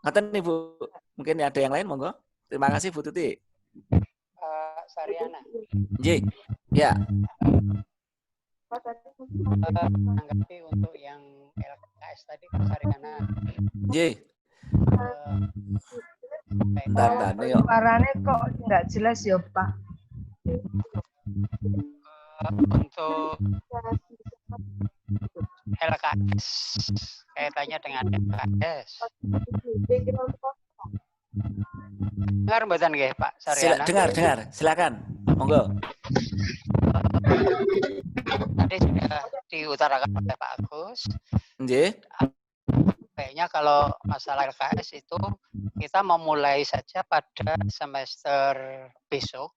Ngaten nih, Bu. Mungkin ada yang lain, monggo. Terima kasih, Bu Tuti. Sariana. Nggih. Ya. Tanggapi untuk yang LKS tadi, Sariana. Nggih. Bentar, nih, suaranya kok nggak jelas, ya, Pak. Untuk LKS, kaitannya dengan LKS. Dengar mboten nggih, Pak Sariana? Dengar. Silakan. Monggo. Tadi sudah diutarakan oleh Pak Agus. Nggih. Kayaknya kalau masalah LKS itu kita memulai saja pada semester besok,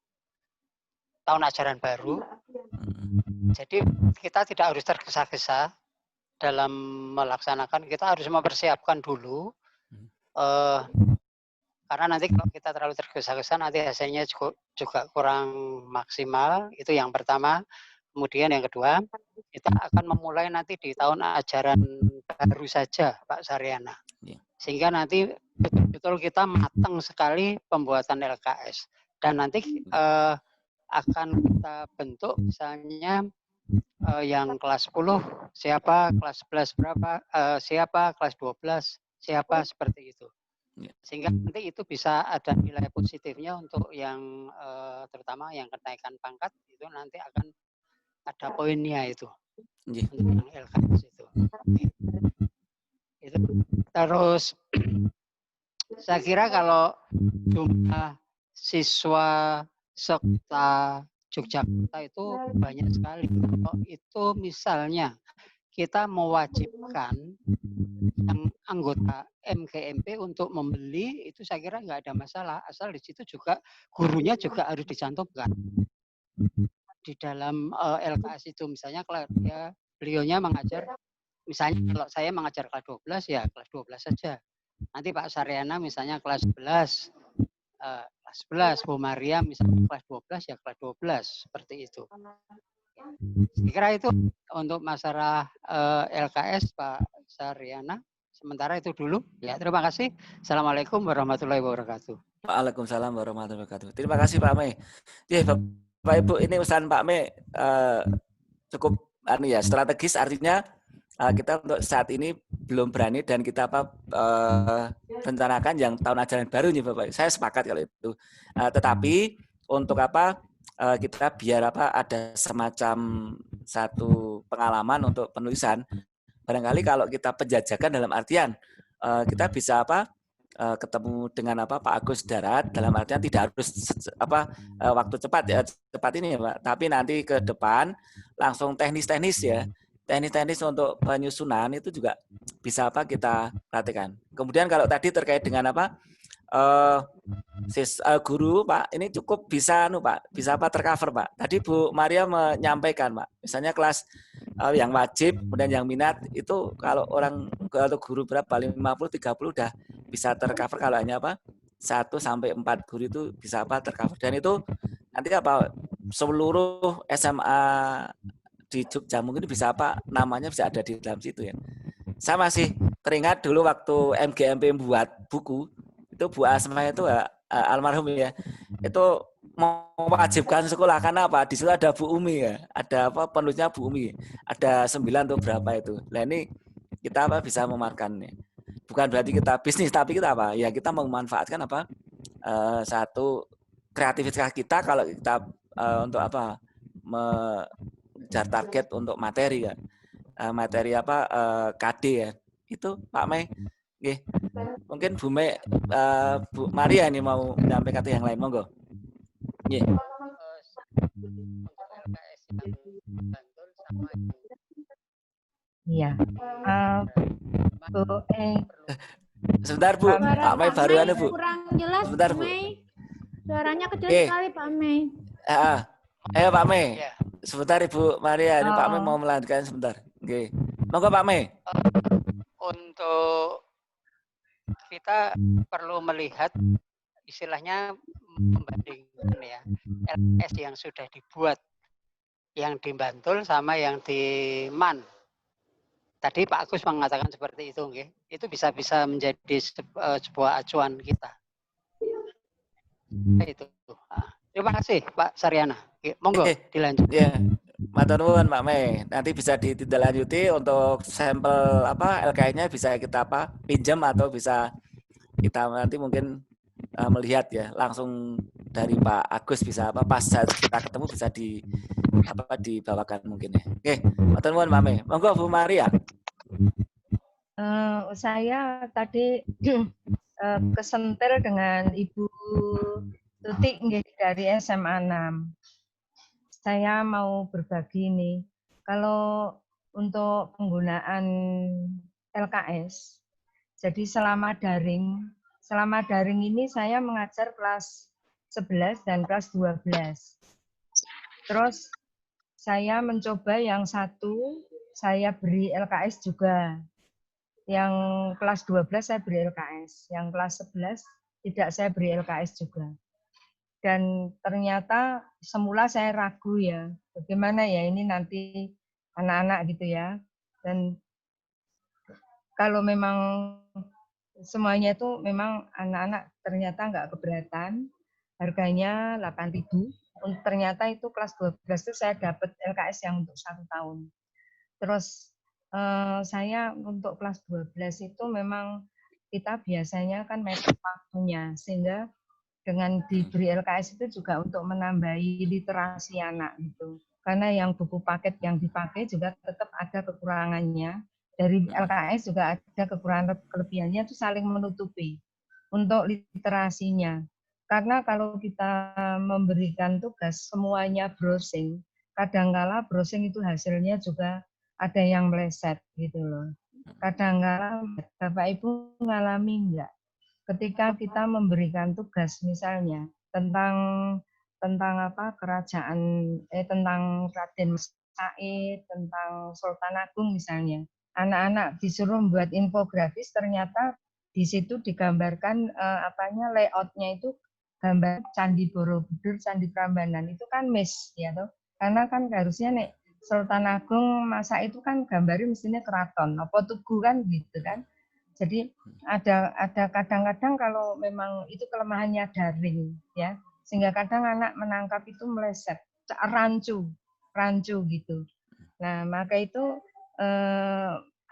tahun ajaran baru. Jadi kita tidak harus tergesa-gesa dalam melaksanakan, kita harus mempersiapkan dulu. Karena nanti kalau kita terlalu tergesa-gesa nanti hasilnya juga kurang maksimal. Itu yang pertama. Kemudian yang kedua, kita akan memulai nanti di tahun ajaran baru saja, Pak Saryana. Sehingga nanti betul-betul kita matang sekali pembuatan LKS. Dan nanti akan kita bentuk misalnya yang kelas 10 siapa, kelas 11 berapa, siapa, kelas 12 siapa, seperti itu. Sehingga nanti itu bisa ada nilai positifnya untuk yang terutama yang kenaikan pangkat itu nanti akan ada poinnya itu. Untuk yang LKS itu. Terus saya kira kalau jumlah siswa sekta Yogyakarta itu banyak sekali. Kalau itu misalnya kita mewajibkan yang anggota MGMP untuk membeli, itu saya kira nggak ada masalah. Asal di situ juga gurunya juga harus dicantumkan di dalam LKS itu. Misalnya kalau beliaunya mengajar, misalnya kalau saya mengajar kelas 12 ya kelas 12 saja. Nanti Pak Saryana misalnya kelas 11, kelas 11, Bu Maria misalnya kelas 12 ya kelas 12, seperti itu. Saya kira itu untuk masalah LKS Pak Saryana. Sementara itu dulu. Ya, terima kasih. Assalamualaikum warahmatullahi wabarakatuh. Waalaikumsalam warahmatullahi wabarakatuh. Terima kasih Pak Mei. Ya, Bapak Ibu, ini usaha Pak Mei cukup strategis, artinya kita untuk saat ini belum berani dan kita rencanakan yang tahun ajaran baru nih Bapak. Saya sepakat kalau itu. Tetapi untuk apa kita biar apa ada semacam satu pengalaman untuk penulisan. Barangkali kalau kita penjajakan dalam artian kita bisa apa ketemu dengan apa Pak Agus darat dalam artian tidak harus waktu cepat ya cepat ini ya Pak, tapi nanti ke depan langsung teknis-teknis ya. Teknis-teknis untuk penyusunan itu juga bisa apa kita perhatikan. Kemudian kalau tadi terkait dengan apa guru Pak, ini cukup bisa Pak, bisa apa tercover Pak. Tadi Bu Maria menyampaikan Pak, misalnya kelas yang wajib kemudian yang minat itu kalau orang atau guru berapa 50 30 udah bisa tercover kalau hanya apa 1 sampai 4 guru itu bisa apa tercover dan itu nanti apa seluruh SMA di Jogja mungkin bisa apa namanya bisa ada di dalam situ ya. Saya masih teringat dulu waktu MGMP buat buku itu Bu Asma itu almarhum ya itu mewajibkan sekolah karena apa di situ ada Bu Umi ya ada apa penulisnya Bu Umi ada 9 atau berapa itu. Nah ini kita apa bisa memanfaatkannya bukan berarti kita bisnis tapi kita apa ya kita memanfaatkan apa satu kreativitas kita kalau kita untuk apa mengejar target untuk materi kan materi apa KD ya itu Pak Mei. Oke. Mungkin Bu Mei, Bu Maria ini mau menyampaikan yang lain monggo. Nggih. Iya. Bu Sebentar Bu, Pak Mei baru anu Bu. Kurang jelas Sebentar Bu. Mei. Suaranya kecil sekali Pak Mei. Ayo Pak Mei. Sebentar Ibu Maria, ini Pak Mei mau melanjutkan sebentar. Oke. Monggo Pak Mei. Untuk kita perlu melihat istilahnya membandingkan ya LKS yang sudah dibuat yang di Bantul sama yang di MAN. Tadi Pak Agus mengatakan seperti itu, okay? Itu bisa menjadi sebuah acuan kita. Itu. Terima kasih Pak Saryana. Monggo dilanjut. Ya. Matur nuwun Pak Mei. Nanti bisa ditindaklanjuti untuk sampel apa LKS-nya bisa kita apa pinjam atau bisa kita nanti mungkin melihat ya langsung dari Pak Agus bisa apa pas kita ketemu bisa dibawakan mungkin ya. Oke, matur nuwun Pak Mei. Monggo Bu Maria. Saya tadi kesentil dengan Ibu Tuti dari SMA 6. Saya mau berbagi nih, kalau untuk penggunaan LKS, jadi selama daring ini saya mengajar kelas 11 dan kelas 12. Terus saya mencoba yang satu, saya beri LKS juga. Yang kelas 12 saya beri LKS, yang kelas 11 tidak saya beri LKS juga. Dan ternyata semula saya ragu ya, bagaimana ya ini nanti anak-anak gitu ya. Dan kalau memang semuanya itu memang anak-anak ternyata nggak keberatan, harganya 8.000. Ternyata itu kelas 12 itu saya dapat LKS yang untuk 1 tahun. Terus saya untuk kelas 12 itu memang kita biasanya kan mepet waktunya, sehingga dengan diberi LKS itu juga untuk menambahi literasi anak gitu. Karena yang buku paket yang dipakai juga tetap ada kekurangannya. Dari LKS juga ada kekurangan kelebihannya itu saling menutupi untuk literasinya. Karena kalau kita memberikan tugas semuanya browsing, kadang-kala browsing itu hasilnya juga ada yang meleset gitu loh. Kadang-kala Bapak Ibu ngalami enggak? Ketika kita memberikan tugas misalnya tentang apa tentang Raden Said, tentang Sultan Agung misalnya, anak-anak disuruh membuat infografis, ternyata di situ digambarkan layoutnya itu gambar Candi Borobudur, Candi Prambanan, itu kan miss ya toh, karena kan harusnya Sultan Agung masa itu kan gambarnya mestinya keraton, apa tugu kan gitu kan. Jadi ada kadang-kadang kalau memang itu kelemahannya daring ya, sehingga kadang anak menangkap itu meleset, rancu gitu. Nah maka itu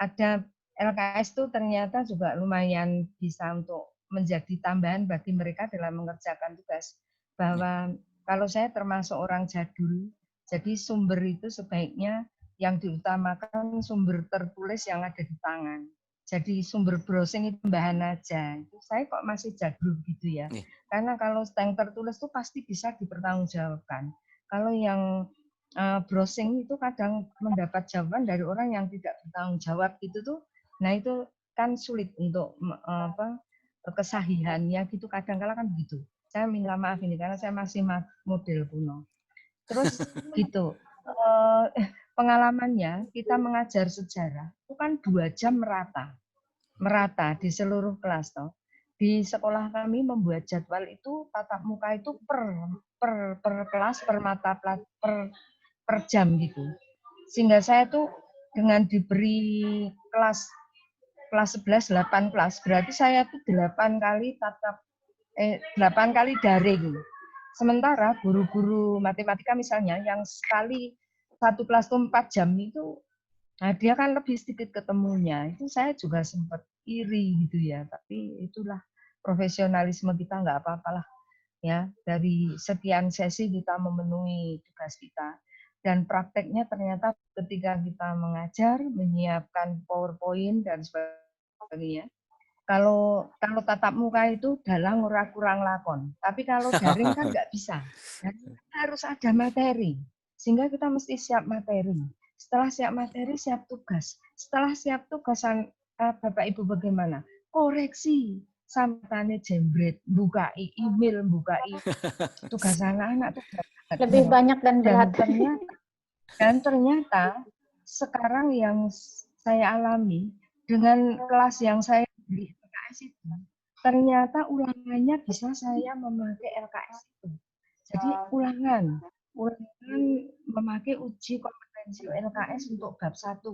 ada LKS itu ternyata juga lumayan bisa untuk menjadi tambahan bagi mereka dalam mengerjakan tugas. Bahwa kalau saya termasuk orang jadul, jadi sumber itu sebaiknya yang diutamakan sumber tertulis yang ada di tangan. Jadi sumber browsing itu tambahan aja. Itu saya kok masih jadul gitu ya. Karena kalau yang tertulis itu pasti bisa dipertanggungjawabkan. Kalau yang browsing itu kadang mendapat jawaban dari orang yang tidak bertanggung jawab gitu tuh. Nah itu kan sulit untuk kesahihannya gitu. Kadang-kala kan begitu. Saya minta maaf ini karena saya masih model kuno. Terus gitu. Pengalamannya kita mengajar sejarah itu kan 2 jam merata di seluruh kelas toh. Di sekolah kami membuat jadwal itu tatap muka itu per kelas, per mata per jam gitu. Sehingga saya tuh dengan diberi kelas 11 8 kelas, berarti saya tuh 8 kali 8 kali daring. Sementara guru-guru matematika misalnya yang sekali satu kelas itu 4 jam itu, nah dia kan lebih sedikit ketemunya. Itu saya juga sempat iri gitu ya. Tapi itulah profesionalisme kita, nggak apa-apalah ya. Dari sekian sesi kita memenuhi tugas kita. Dan prakteknya ternyata ketika kita mengajar, menyiapkan PowerPoint dan sebagainya. Kalau tatap muka itu dalang ora kurang lakon. Tapi kalau daring kan nggak bisa. Dan harus ada materi. Sehingga kita mesti siap materi. Setelah siap materi, siap tugas. Setelah siap tugasan, Bapak Ibu bagaimana? Koreksi. Sampai jembret, bukai email, bukai tugas anak-anak. Lebih banyak dan berat. Dan ternyata sekarang yang saya alami, dengan kelas yang saya beli LKS itu, ternyata ulangannya bisa saya memakai LKS itu. Jadi ulangan memakai uji kompetensi LKS untuk bab 1.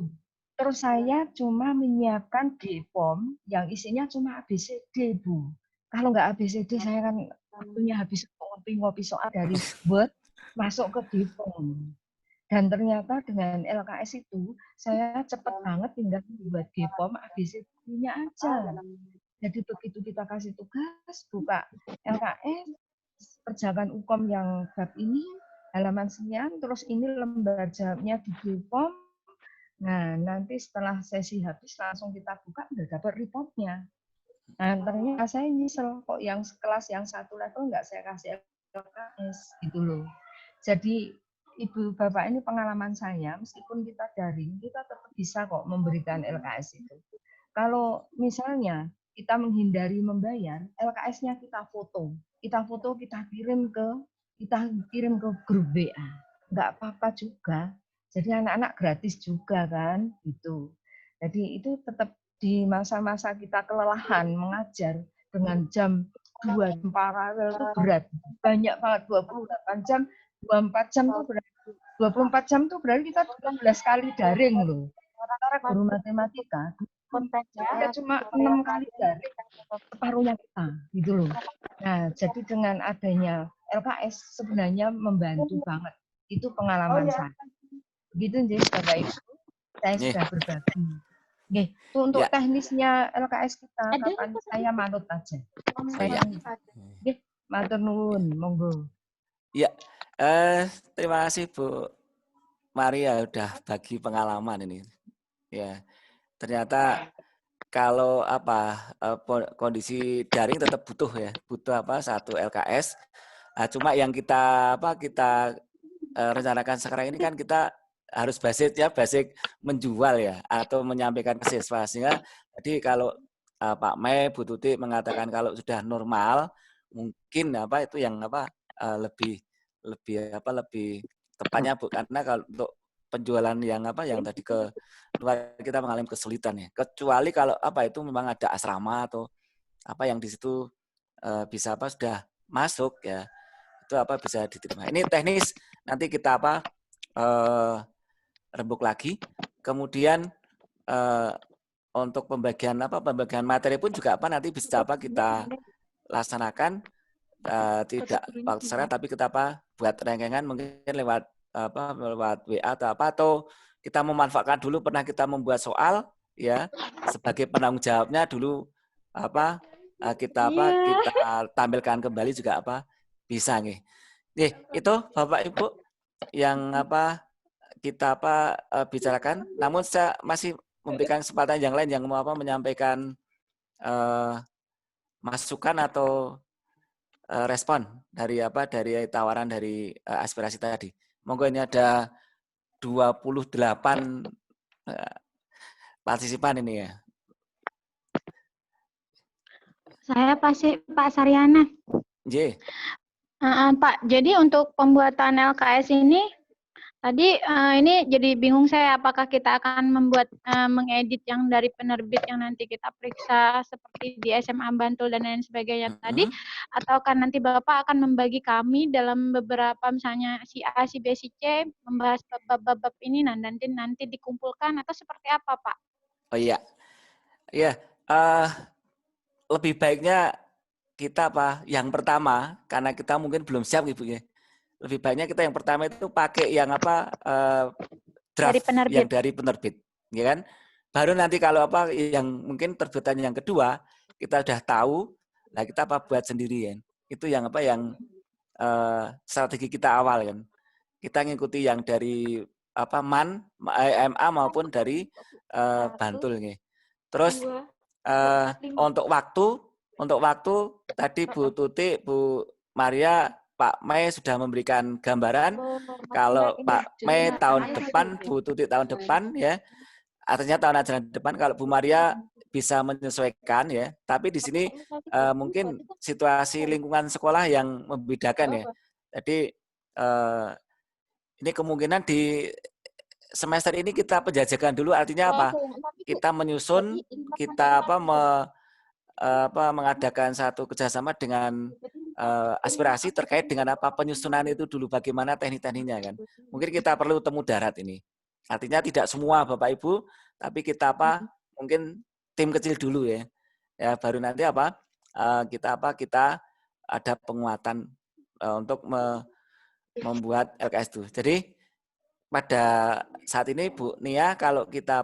Terus saya cuma menyiapkan GPOM yang isinya cuma ABCD, Bu. Kalau nggak ABCD, saya kan waktunya habis ngopi-ngopi soal dari Word masuk ke GPOM. Dan ternyata dengan LKS itu, saya cepat banget tinggal membuat GPOM ABCD-nya aja. Jadi begitu kita kasih tugas, buka LKS, kerjakan UKOM yang bab ini, halaman sekian, terus ini lembar jawabnya di GPOM. Nah, nanti setelah sesi habis langsung kita buka, udah dapat reportnya. Nah, ternyata saya nyesel kok yang kelas yang 1 level nggak saya kasih LKS, gitu loh. Jadi Ibu Bapak ini pengalaman saya, meskipun kita daring, kita tetap bisa kok memberikan LKS itu. Kalau misalnya kita menghindari membayar, LKS-nya kita foto, kita kirim ke grup WA, nggak apa-apa juga. Jadi anak-anak gratis juga kan, gitu. Jadi itu tetap di masa-masa kita kelelahan mengajar dengan jam 2 paralel itu berat, banyak banget 28 jam. 24 jam tuh berarti 24 jam tuh berarti kita 12 kali daring loh. Rata-rata guru matematika kita cuma 6 kali daring, separuhnya kita gitu loh. Nah, jadi dengan adanya LKS sebenarnya membantu banget. Itu pengalaman saya. Begitu jadi Bapak Ibu, saya sudah berbagi. Oke, itu untuk teknisnya LKS kita kapan saya manut aja. Saya matur nuwun, monggo. Ya. Terima kasih Bu Maria udah bagi pengalaman ini. Ya, ternyata kalau kondisi daring tetap butuh satu LKS. Nah, cuma yang kita rencanakan sekarang ini kan kita harus basic menjual ya atau menyampaikan ke siswa. Sehingga jadi kalau Pak Mei, Bu Tuti mengatakan kalau sudah normal mungkin itu yang lebih tepatnya Bu, karena kalau untuk penjualan yang tadi ke luar kita mengalami kesulitan ya, kecuali kalau itu memang ada asrama atau yang di situ bisa sudah masuk ya, itu bisa diterima. Ini teknis nanti kita rembuk lagi. Kemudian untuk pembagian materi pun juga nanti bisa kita laksanakan. Tidak waktu sekarang, tapi kita buat rangkaian mungkin lewat WA atau kita memanfaatkan dulu pernah kita membuat soal ya sebagai penanggung jawabnya dulu kita tampilkan kembali juga bisa nih. Itu Bapak Ibu yang kita bicarakan. Namun saya masih memberikan kesempatan yang lain yang mau menyampaikan masukan atau respon dari tawaran dari aspirasi tadi. Monggo, ini ada 28 partisipan ini ya. Saya pasti Pak Saryana. Pak, jadi untuk pembuatan LKS ini tadi ini jadi bingung saya, apakah kita akan mengedit yang dari penerbit yang nanti kita periksa seperti di SMA Bantul dan lain sebagainya tadi, ataukah nanti Bapak akan membagi kami dalam beberapa, misalnya si A, si B, si C, membahas bab-bab ini nanti dikumpulkan, atau seperti apa Pak? Oh iya, lebih baiknya kita yang pertama, karena kita mungkin belum siap Ibu ya. Lebih baiknya kita yang pertama itu pakai yang draft dari penerbit, ya kan? Baru nanti kalau yang mungkin terbitan yang kedua kita udah tahu, nah kita buat sendiri kan. Itu yang yang strategi kita awal kan. Kita ngikuti yang dari MA maupun dari Bantul nih. Terus untuk waktu tadi Bu Tuti, Bu Maria, Pak Mei sudah memberikan gambaran. Kalau Pak Mei tahun depan, Bu Tuti tahun depan ya. Artinya tahun ajaran depan. Kalau Bu Maria bisa menyesuaikan ya. Tapi di sini mungkin situasi lingkungan sekolah yang membedakan ya. Jadi ini kemungkinan di semester ini kita penjajakan dulu, artinya apa? Kita menyusun, kita mengadakan satu kerjasama dengan aspirasi terkait dengan penyusunan itu dulu, bagaimana teknik-tekniknya kan. Mungkin kita perlu temu darat ini. Artinya tidak semua Bapak Ibu, tapi kita mungkin tim kecil dulu ya. Ya baru nanti kita ada penguatan untuk membuat LKS itu. Jadi pada saat ini Bu Nia, kalau kita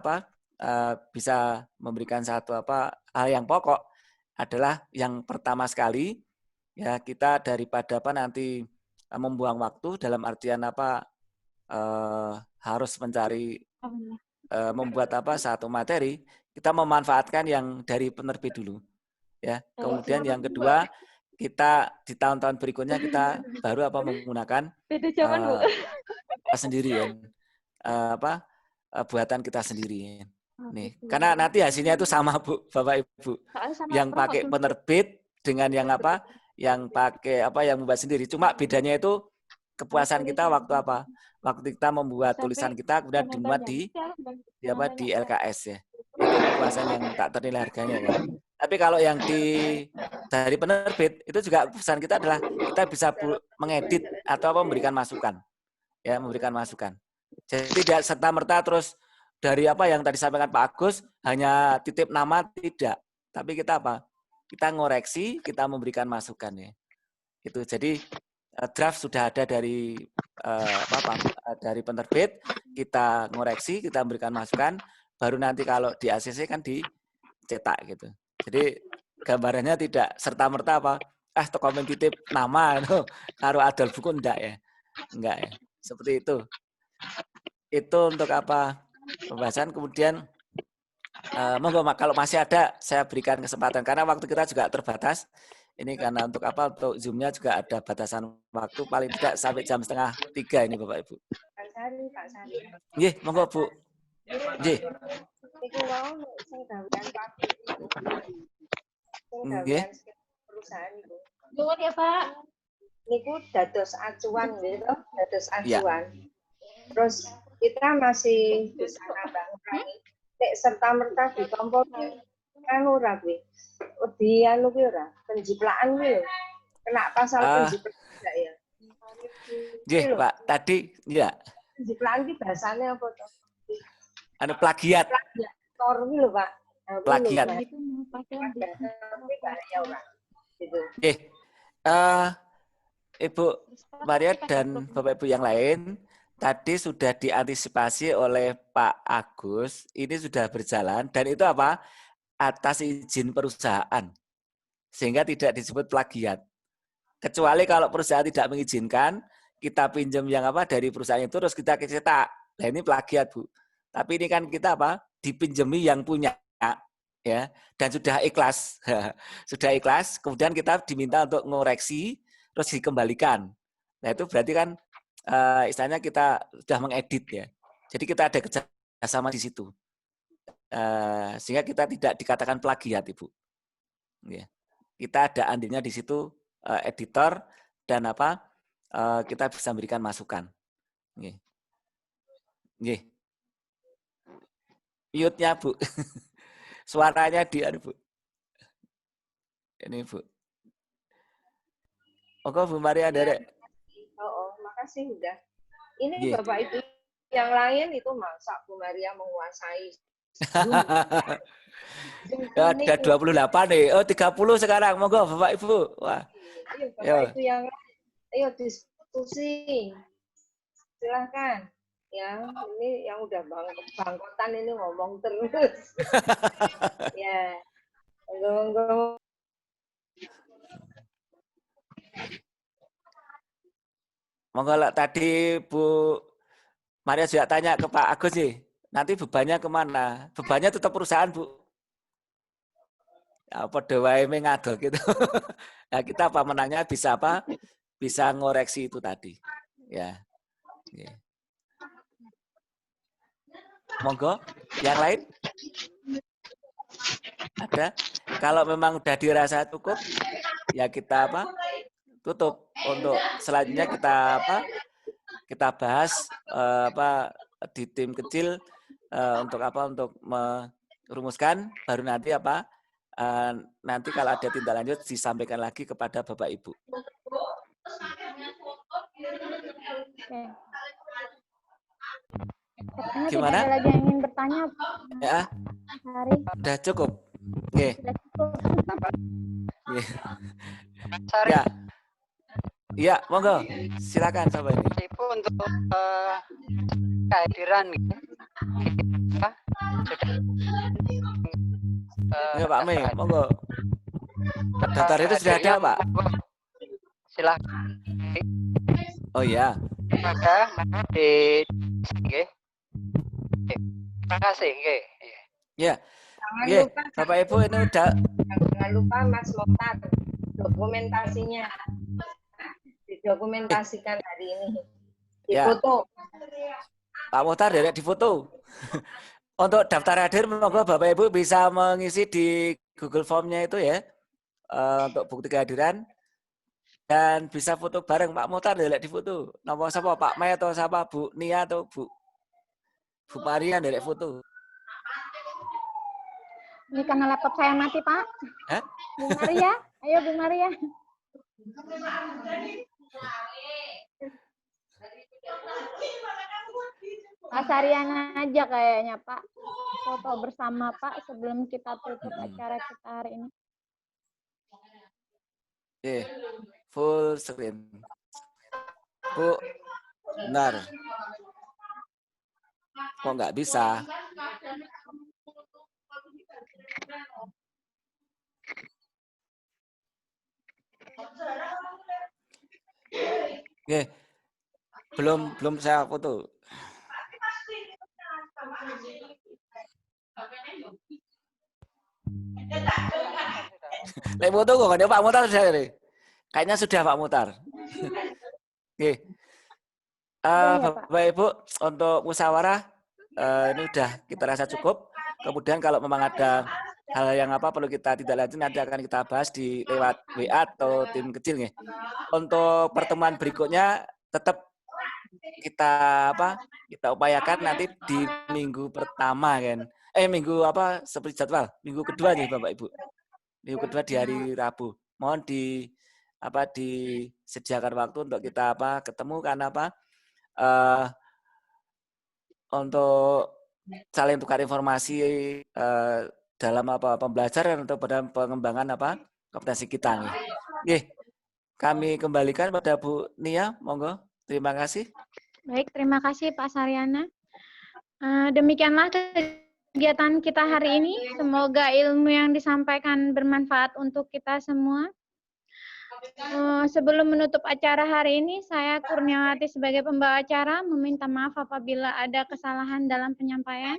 bisa memberikan satu hal yang pokok adalah yang pertama sekali ya, kita daripada nanti membuang waktu dalam artian harus mencari membuat satu materi, kita memanfaatkan yang dari penerbit dulu ya. Kemudian yang kedua, kita di tahun-tahun berikutnya kita baru menggunakan sendiri buatan kita sendiri nih, karena nanti hasilnya itu sama Bu, Bapak Ibu, yang pakai penerbit dengan yang pakai yang membuat sendiri, cuma bedanya itu kepuasan kita waktu kita membuat tulisan kita kemudian dimuat di LKS ya, itu kepuasan yang tak ternilai harganya kan. Tapi kalau yang dari penerbit itu juga kepuasan kita adalah kita bisa mengedit atau memberikan masukan. Ya, memberikan masukan. Jadi tidak serta-merta terus dari yang tadi sampaikan Pak Agus hanya titip nama, tidak. Tapi kita kita ngoreksi, kita memberikan masukan ya. Itu. Jadi draft sudah ada dari dari penerbit, kita ngoreksi, kita memberikan masukan, baru nanti kalau di ACC kan dicetak gitu. Jadi gambarannya tidak serta-merta komen titip nama karo adol buku enggak ya. Enggak ya. Seperti itu. Itu untuk pembahasan. Kemudian monggo kalau masih ada saya berikan kesempatan karena waktu kita juga terbatas. Ini karena untuk untuk Zoom-nya juga ada batasan waktu paling tidak sampai jam 2:30 ini Bapak Ibu. Pak Sari. Nggih, monggo Bu. Nggih. Iku wau sing gawean pabrik itu. Nggih. Perusahaan itu. Nuwun ya Pak. Niku dados acuan gitu, dados acuan. Terus kita masih bisa nambah-nambahi. Nek serta-merta ditompo anu ora kuwi. Di anu kuwi ora, penjiplakan kuwi lho. Kena pasal penjiplakan enggak ya? Nggih, Pak. Tadi ya. Penjiplakan iki bahasane apa to? Anu plagiat. Tor kuwi lho, Pak. Plagiat. Ibu Maria dan Bapak Ibu yang lain, tadi sudah diantisipasi oleh Pak Agus, ini sudah berjalan dan itu apa? Atas izin perusahaan. Sehingga tidak disebut plagiat. Kecuali kalau perusahaan tidak mengizinkan, kita pinjam yang apa dari perusahaan itu terus kita cetak. Nah, ini plagiat, Bu. Tapi ini kan kita apa? Dipinjami yang punya, ya, dan sudah ikhlas. Sudah ikhlas, kemudian kita diminta untuk ngoreksi terus dikembalikan. Nah, itu berarti kan istilahnya kita sudah mengedit, ya. Jadi kita ada kerjasama di situ. Sehingga kita tidak dikatakan plagiat, Ibu. Ya. Kita ada andilnya di situ, editor, dan apa, kita bisa memberikan masukan. Nggih. Nggih. Mute-nya, Bu. Suaranya di, Bu. Ini, Bu. Oke, Bu Maria, Derek. Makasih udah. Ini Nggih. Bapak Ibu yang lain itu masa Bu Maria menguasai. Ya, ada 28 nih. Oh, 30 sekarang. Monggo Bapak Ibu. Wah. Ayo Bapak Ibu yang ayo diskusi. Silahkan. Ya, ini yang udah bangkotan ini ngomong terus. Ya. Monggo. Monggo tadi Bu Maria juga tanya ke Pak Agus nih. Nanti bebannya kemana? Bebannya tetap perusahaan, Bu. Ya, padha wae ngadol gitu. Nah, kita apa menangnya bisa apa? Bisa ngoreksi itu tadi. Ya. Yeah. Monggo, yang lain? Ada? Kalau memang udah dirasa cukup, ya kita apa? Tutup. Untuk selanjutnya kita apa? Kita bahas apa di tim kecil untuk apa? Untuk merumuskan, baru nanti apa? Nanti kalau ada tindak lanjut disampaikan lagi kepada Bapak Ibu. Oke. Sepertinya Gimana? tidak ada lagi yang ingin bertanya. Ya, Hari. udah cukup. Oke. Sudah cukup. Ya, ya, monggo. Silakan Bapak Ibu. Ibu untuk kehadiran kita sudah Ya Pak Mei, monggo. Daftar itu sudah ada, Pak? Silakan. Oh iya. Ada di nggih. Terima kasih, nggih. Ya. Jangan Nggih, lupa, Bapak Ibu ini udah jangan lupa Mas Mokhtar dokumentasinya didokumentasikan hari ini. Ya. Difoto. Pak Muhtar dari difoto. Untuk daftar hadir, monggo Bapak Ibu bisa mengisi di Google Form-nya itu ya, untuk bukti kehadiran. Dan bisa foto bareng Pak Muhtar dari difoto. Nomor siapa? Pak Mei atau siapa? Bu Nia atau Bu Maria dari foto. Ini karena laptop saya mati, Pak. Hah? Bu Maria, ayo Bu Maria. Pak Saryana aja kayaknya, Pak. Foto bersama, Pak, sebelum kita tutup acara kita hari ini. Oke, full screen. Bu, benar. Kok nggak bisa? Oke, belum saya foto. Lek foto kok ada Pak Muhtar sudah nih. Kayaknya sudah Pak Muhtar. Oke. Bapak Ibu untuk musyawarah ini udah kita rasa cukup. Kemudian kalau memang ada hal yang apa perlu kita tidak lanjut nanti akan kita bahas di lewat WA atau tim kecil nih. Untuk pertemuan berikutnya tetap kita apa? Kita upayakan nanti di minggu pertama kan. Minggu apa seperti jadwal? Minggu kedua nih Bapak Ibu. Minggu kedua di hari Rabu. Mohon disediakan waktu untuk kita apa? Ketemu karena apa? Untuk saling tukar informasi dalam apa pembelajaran atau pada pengembangan apa kompetensi kita nih. Kami kembalikan pada Bu Nia, monggo. Terima kasih. Baik, terima kasih Pak Saryana. Demikianlah kegiatan kita hari ini. Semoga ilmu yang disampaikan bermanfaat untuk kita semua. Sebelum menutup acara hari ini, saya Kurniawati sebagai pembawa acara meminta maaf apabila ada kesalahan dalam penyampaian.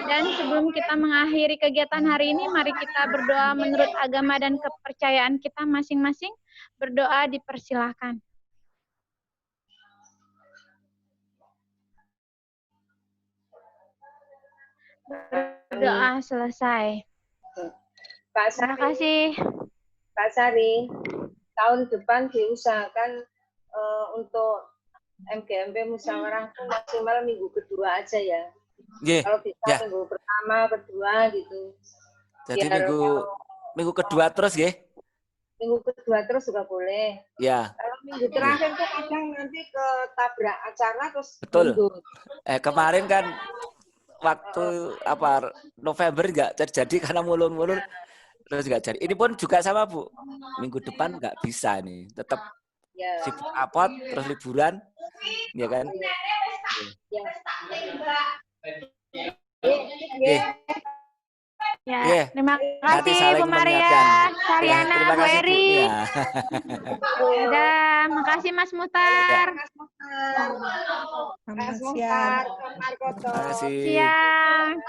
Dan sebelum kita mengakhiri kegiatan hari ini, mari kita berdoa menurut agama dan kepercayaan kita masing-masing. Berdoa dipersilahkan. Berdoa selesai. Pak Terima Sari, kasih. Pak Sari, tahun depan diusahakan untuk MGMP musyawarah itu maksimal minggu kedua aja ya. Kalau bisa minggu pertama, kedua gitu. Jadi minggu kedua terus ya? Minggu kedua terus juga boleh. Ya. Kalau minggu terakhir tuh kadang nanti ketabrak acara terus mundur. Kemarin kan waktu November nggak terjadi karena mulur-mulur terus nggak jadi. Ini pun juga sama Bu. Minggu depan nggak bisa nih. Tetap sibuk rapot terus liburan, ya kan? Ya, terima kasih Bu Maria, Saryana, Bu Eri. Dadah, makasih Mas Muhtar. Siang.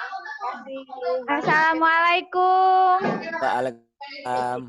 Assalamualaikum. Waalaikumsalam.